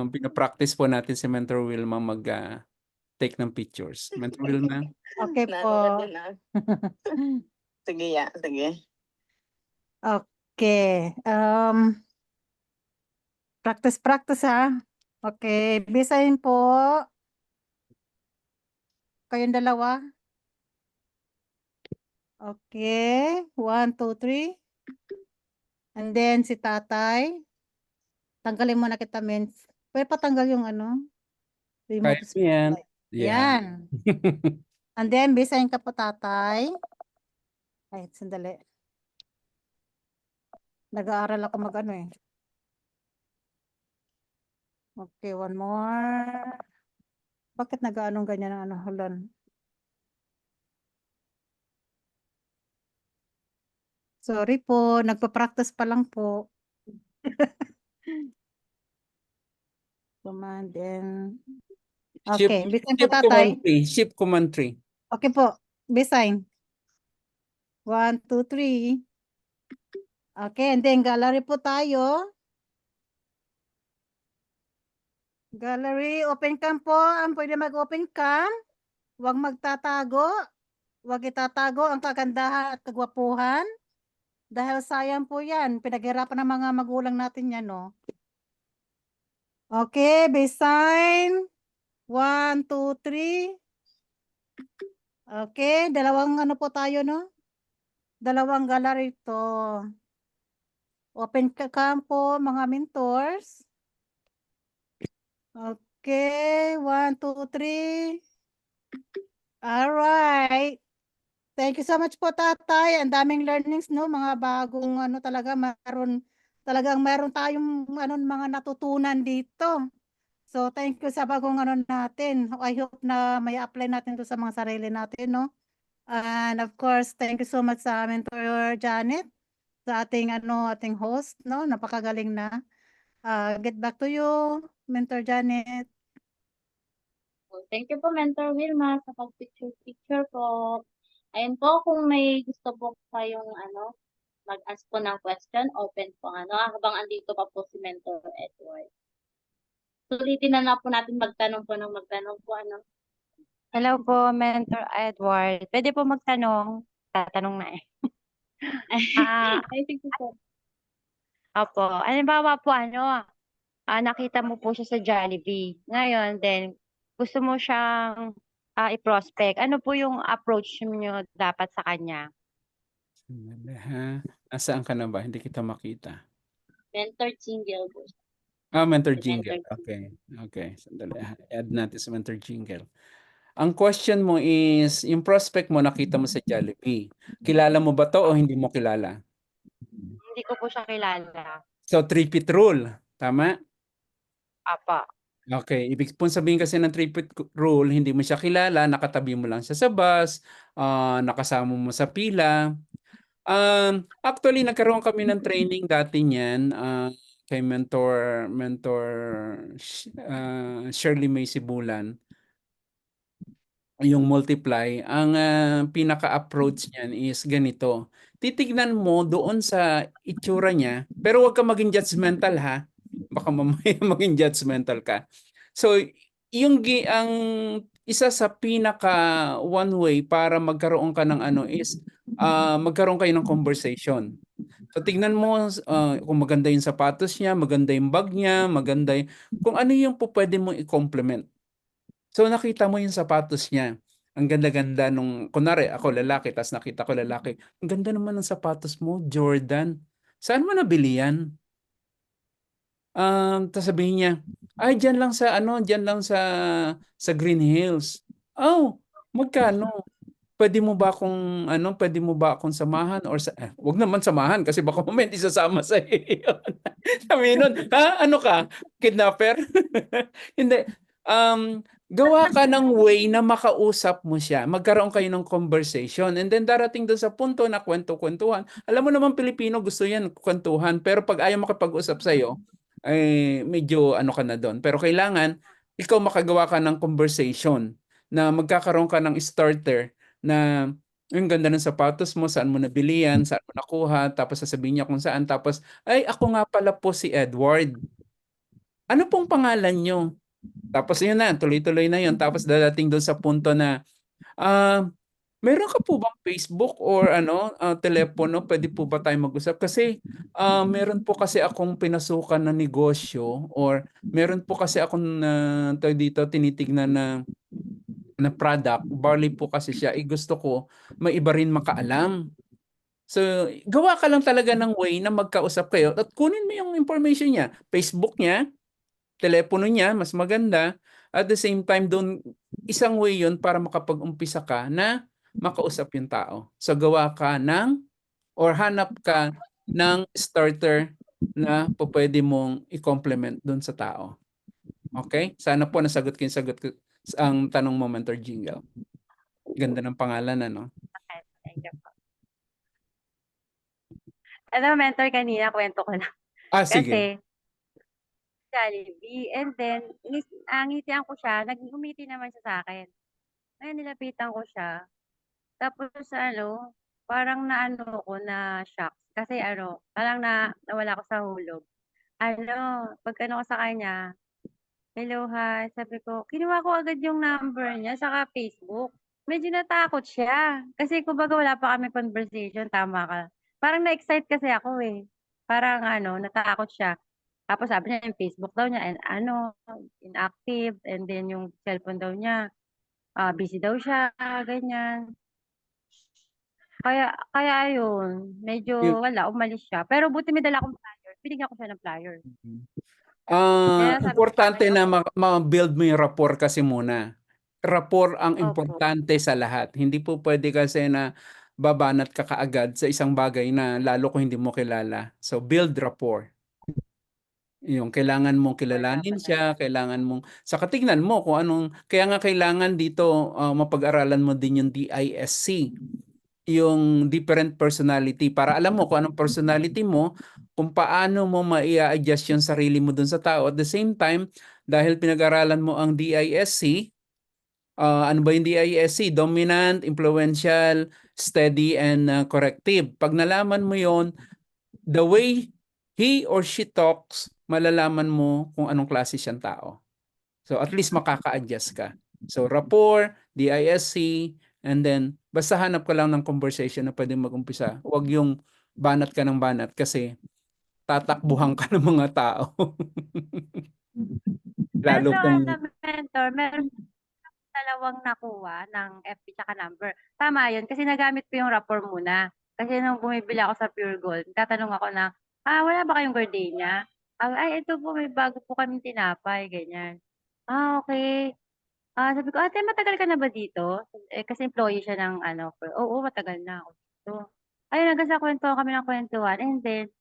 Pinapractice po natin si Mentor Wilma mag-take ng pictures. Mentor Wilma? Okay po. Sige, sige. Okay. Practice ha. Okay. Bisahin po. Kayong dalawa. Okay. 1, 2, 3. And then si tatay. Tanggalin mo na kita, Mens. Pwede patanggal yung ano? Kaya Remote mo yan. spotlight. Yeah. Yan. And then, bisahin ka po, tatay. Ay, sandali. Nag-aaral ako mag-ano eh. Okay, one more. Bakit nag-aanong ganyan ang ano? Hulan. Sorry po, nagpa-practice pa lang po. Command and... Okay, bisahin po, Ship tatay. command tree. Ship command tree. Okay po, bisahin. 1, 2, 3. Okay, and then gallery po tayo. Gallery, open cam po. Ang pwede mag-open cam. Huwag magtatago. Huwag itatago ang kagandahan at kagwapuhan. Dahil sayang po yan. Pinaghirapan ng mga magulang natin yan, no? Okay, baseline. 1, 2, 3. Okay, dalawang ano po tayo, no? Dalawang gallery to. Open cam po, mga mentors. Okay, 1, 2, 3. Alright. Thank you so much po, tatay. Ang daming learnings, no? Mga bagong ano talaga, talagang meron tayong ano, mga natutunan dito. So, thank you sa bagong ano natin. I hope na may apply natin to sa mga sarili natin, no? And of course, thank you so much sa Mentor Janet, sa ating host, no? Napakagaling na. Get back to you, Mentor Janet. Thank you po, Mentor Wilma, sa pag-picture po. Ayun po, kung may gusto po kayong mag-ask po ng question, open po habang andito pa po si Mentor Edward. Sulitin na po natin magtanong po. Hello po, Mentor Edward. Pwede po magtanong? Tatanong na eh. Ay, sige po. Opo. Halimbawa po, nakita mo po siya sa Jollibee. Ngayon, then, gusto mo siyang i-prospect. Ano po yung approach niyo dapat sa kanya? Sandali, ha? Nasaan ka na ba? Hindi kita makita. Mentor Jingle po. Mentor Si Jingle. Mentor. Okay. Sandali, ha? Add natin sa Mentor Jingle. Ang question mo is, yung prospect mo nakita mo sa Jollibee. Kilala mo ba to o hindi mo kilala? Hindi ko po siya kilala. So, 3-pit rule. Tama? Apa. Okay. Ibig pong sabihin kasi ng 3-pit rule, hindi mo siya kilala, nakatabi mo lang siya sa bus, nakasama mo sa pila. Actually, nagkaroon kami ng training dati niyan kay Mentor Shirley May Sibulan. Yung multiply, ang pinaka-approach niyan is ganito. Titignan mo doon sa itsura niya, pero huwag ka maging judgmental, ha. Baka mamaya maging judgmental ka. So, ang isa sa pinaka one way para magkaroon ka ng is magkaroon kayo ng conversation. So tignan mo kung maganda yung sapatos niya, maganda yung bag niya, maganda kung ano yung pwede mong i-complement. So nakita mo yung sapatos niya. Ang ganda-ganda nung, kunwari ako lalaki, tapos nakita ko lalaki. Ang ganda naman ng sapatos mo, Jordan. Saan mo nabili yan? Tapos sabihin niya, ay diyan lang sa Green Hills. Oh, magkano? Pwede mo ba akong samahan or wag naman samahan kasi baka mamaya hindi sasama sa iyo. Sabi nun, ha? Ano ka? Kidnapper? Hindi. Gawa ka ng way na makausap mo siya. Magkaroon kayo ng conversation. And then darating doon sa punto na kwento-kwentuhan. Alam mo naman Pilipino gusto yan, kwentuhan. Pero pag ayaw makipag-usap sa'yo, ay medyo ka na doon. Pero kailangan, ikaw makagawa ka ng conversation na magkakaroon ka ng starter na yung ganda ng sapatos mo, saan mo nabili yan, saan mo nakuha, tapos sasabihin niya kung saan, tapos, ay, ako nga pala po si Edward. Ano pong pangalan nyo? Tapos yun na, tuloy-tuloy na yun. Tapos dadating doon sa punto na, meron ka po bang Facebook or telepono? Pwede po ba tayo mag-usap? Kasi meron po kasi akong pinasukan na negosyo or meron po kasi akong tinitignan na product, barley po kasi siya, gusto ko may iba rin makaalam. So, gawa ka lang talaga ng way na magkausap kayo at kunin mo yung information niya. Facebook niya, telepono niya, mas maganda. At the same time, doon, isang way yun para makapag-umpisa ka na makausap yung tao. So, gawa ka ng, or hanap ka ng starter na pwede mong i-complement doon sa tao. Okay? Sana po nasagot ko yung sagot ko, ang tanong mo, Mentor Jingle. Ganda ng pangalan, ano? Okay, thank you po. Alam mo, mentor, kanina kwento ko lang. Ah, sige. Kasi, Jollibee, and then, ngitian ko siya, umiti naman siya sa akin. Ngayon, nilapitan ko siya. Tapos, parang naano ko na shock. Kasi parang nawala ako sa hulog. Pagkano ko sa kanya, hello, hi. Sabi ko, kinuha ko agad yung number niya, saka Facebook. Medyo natakot siya. Kasi kumbaga wala pa kami conversation, tama ka. Parang na-excite kasi ako eh. Parang natakot siya. Tapos sabi niya yung Facebook daw niya, and inactive. And then yung cellphone daw niya, busy daw siya, ganyan. Kaya ayun, medyo umalis siya. Pero buti may dala akong flyer. Binigyan ko siya ng flyer. Kaya sabi ko, Importante okay, na ma-build mo yung rapport kasi muna. Rapport ang Opo. importante sa lahat. Hindi po pwede kasi na babanat ka kaagad sa isang bagay na lalo kung hindi mo kilala. So, build rapport. Yung kailangan mong kilalanin siya, kailangan mong saka tingnan mo kung anong kaya nga kailangan dito mapag-aralan mo din yung DISC, yung different personality para alam mo kung anong personality mo, kung paano mo mai-adjust yung sarili mo dun sa tao. At the same time, dahil pinag-aralan mo ang DISC, ano ba yung DISC? Dominant, influential, steady, and corrective. Pag nalaman mo yon, the way he or she talks, malalaman mo kung anong klase siyang tao. So at least makaka-adjust ka. So rapport, DISC, and then basta hanap ka lang ng conversation na pwede mag-umpisa. Huwag yung banat ka ng banat kasi tatakbuhan ka ng mga tao. Lalo Pero kung mentor, meron dalawang nakuha ng FB tsaka number. Tama yun, kasi nagamit ko yung rapport muna. Kasi nung bumibili ako sa Pure Gold, tatanong ako na, wala ba kayong gardenia? Ay, ito po, may bago po kaming tinapay, ganyan. Okay. Sabi ko, ate, matagal ka na ba dito? Kasi employee siya ng oo, matagal na ako dito. Ayun, hanggang sa kwentuhan kami ng kwentuhan. And then,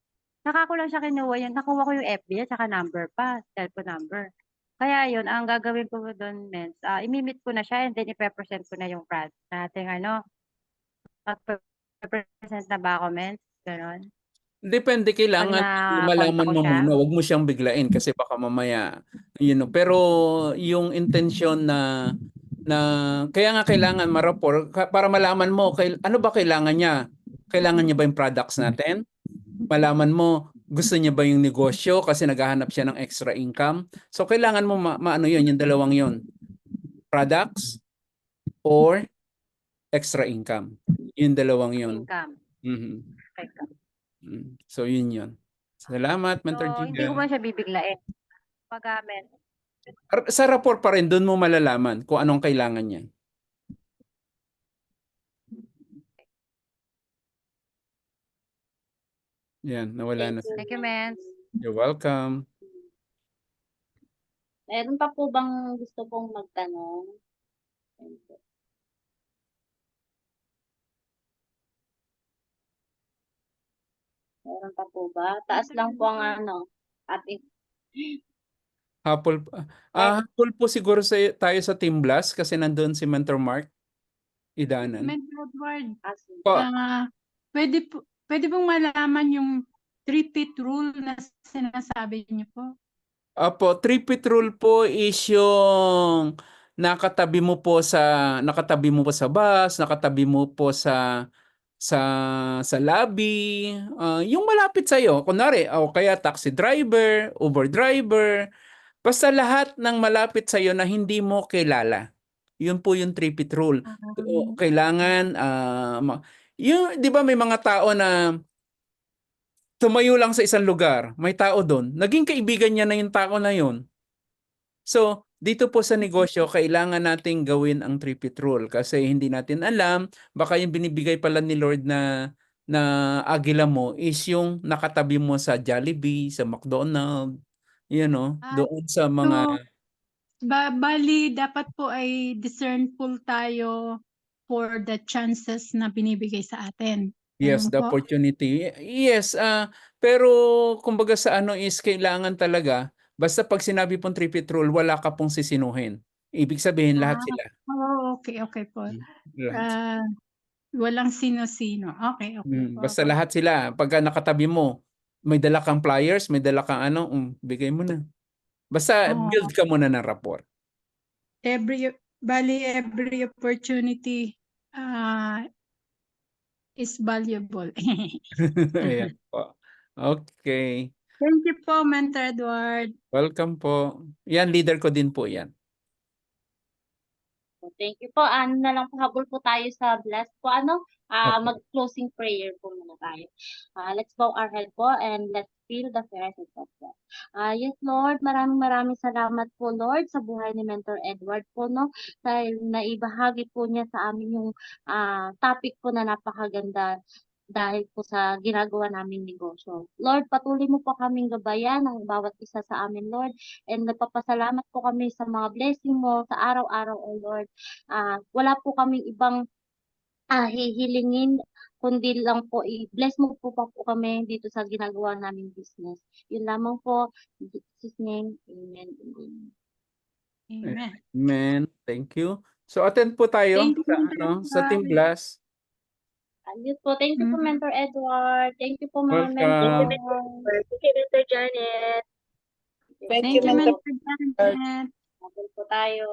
ko lang siya nakuha ko yung FB at saka number pa, cellphone number. Kaya yun, ang gagawin ko doon, Mens, imimit ko na siya and then ipe-present ko na yung product natin, mag-present na ba ako, Mens? Ganon. depende, kailangan malaman ko mo siya. muna, wag mo siyang biglain kasi baka mamaya, pero yung intention na kaya nga kailangan ma-rapport para malaman mo ano ba kailangan niya? Kailangan niya ba yung products natin? Malaman mo gusto niya ba yung negosyo kasi naghahanap siya ng extra income. So kailangan mo maano yun, yung dalawang yun. Products or extra income. Yung dalawang yun. Income. Mhm. Okay. So yun yun. Salamat, Mentor So, hindi ko Giga. man siya bibiglain. Pag-amen. Sa rapport pa rin, doon mo malalaman kung anong kailangan niya. Yan, nawala na siya. Thank you, Mens. You're welcome. Meron pa po bang gusto pong magtanong? Meron pa po ba? Taas lang po ang ating Hapol po siguro tayo sa Team Blast kasi nandun si Mentor Mark Idanan. Mentor Edward, Po, pwede pong malaman yung 3-pit rule na sinasabi niyo po? Opo, 3-pit rule po is yung nakatabi mo po sa bus, nakatabi mo po sa lobby, yung malapit sa iyo. Kunwari, o kaya taxi driver, Uber driver, basta lahat ng malapit sa iyo na hindi mo kilala. Yun po yung 3-pit rule. Kailangan yung 'di ba may mga tao na tumayo lang sa isang lugar, may tao doon, naging kaibigan niya na yung tao na yun. So, dito po sa negosyo, kailangan nating gawin ang 3-pit rule kasi hindi natin alam, baka yung binibigay pala ni Lord na na agila mo is yung nakatabi mo sa Jollibee, sa McDonald's, doon sa mga Bali, dapat po ay discernful tayo for the chances na binibigay sa atin. yes, Ganun the po. opportunity. Yes, pero kumbaga sa ano is kailangan talaga, basta pag sinabi pong tripit rule, wala ka pong sisinuhin. Ibig sabihin lahat sila. Okay po. Lahat. Walang sino-sino. Okay po. Basta lahat sila. Pagka nakatabi mo, may dala kang flyers, may dala kang bigay mo na. Basta Oo. build ka muna ng rapport. Every opportunity is valuable. Ayan po. Okay. Thank you po, Mentor Edward. Welcome po. Yan, leader ko din po yan. Thank you po. Ano na lang po, habol po tayo sa bless po. Okay. Mag-closing prayer po muna tayo. Let's bow our head po and let's feel the presence of God. Yes, Lord, maraming salamat po, Lord, sa buhay ni Mentor Edward po, no? Dahil naibahagi po niya sa amin yung topic po na napakaganda dahil po sa ginagawa naming negosyo. Lord, patuloy mo po kaming gabayan ang bawat isa sa amin, Lord. And nagpapasalamat po kami sa mga blessing mo sa araw-araw, O Lord. Wala po kaming ibang hihilingin, kundi lang po i-bless mo po kami dito sa ginagawa naming business. Yun lamang po. In Jesus' name, amen. Amen. Amen. Thank you. So attend po tayo Thank you, sa Mentor sa Team Edward. Blast. Ayun po. Thank you po, Mentor Edward. Thank you po, mga Welcome. mentor. Thank you, Mentor Janet. Thank Thank you, you, Mentor. Mentor Janet. Habol po tayo.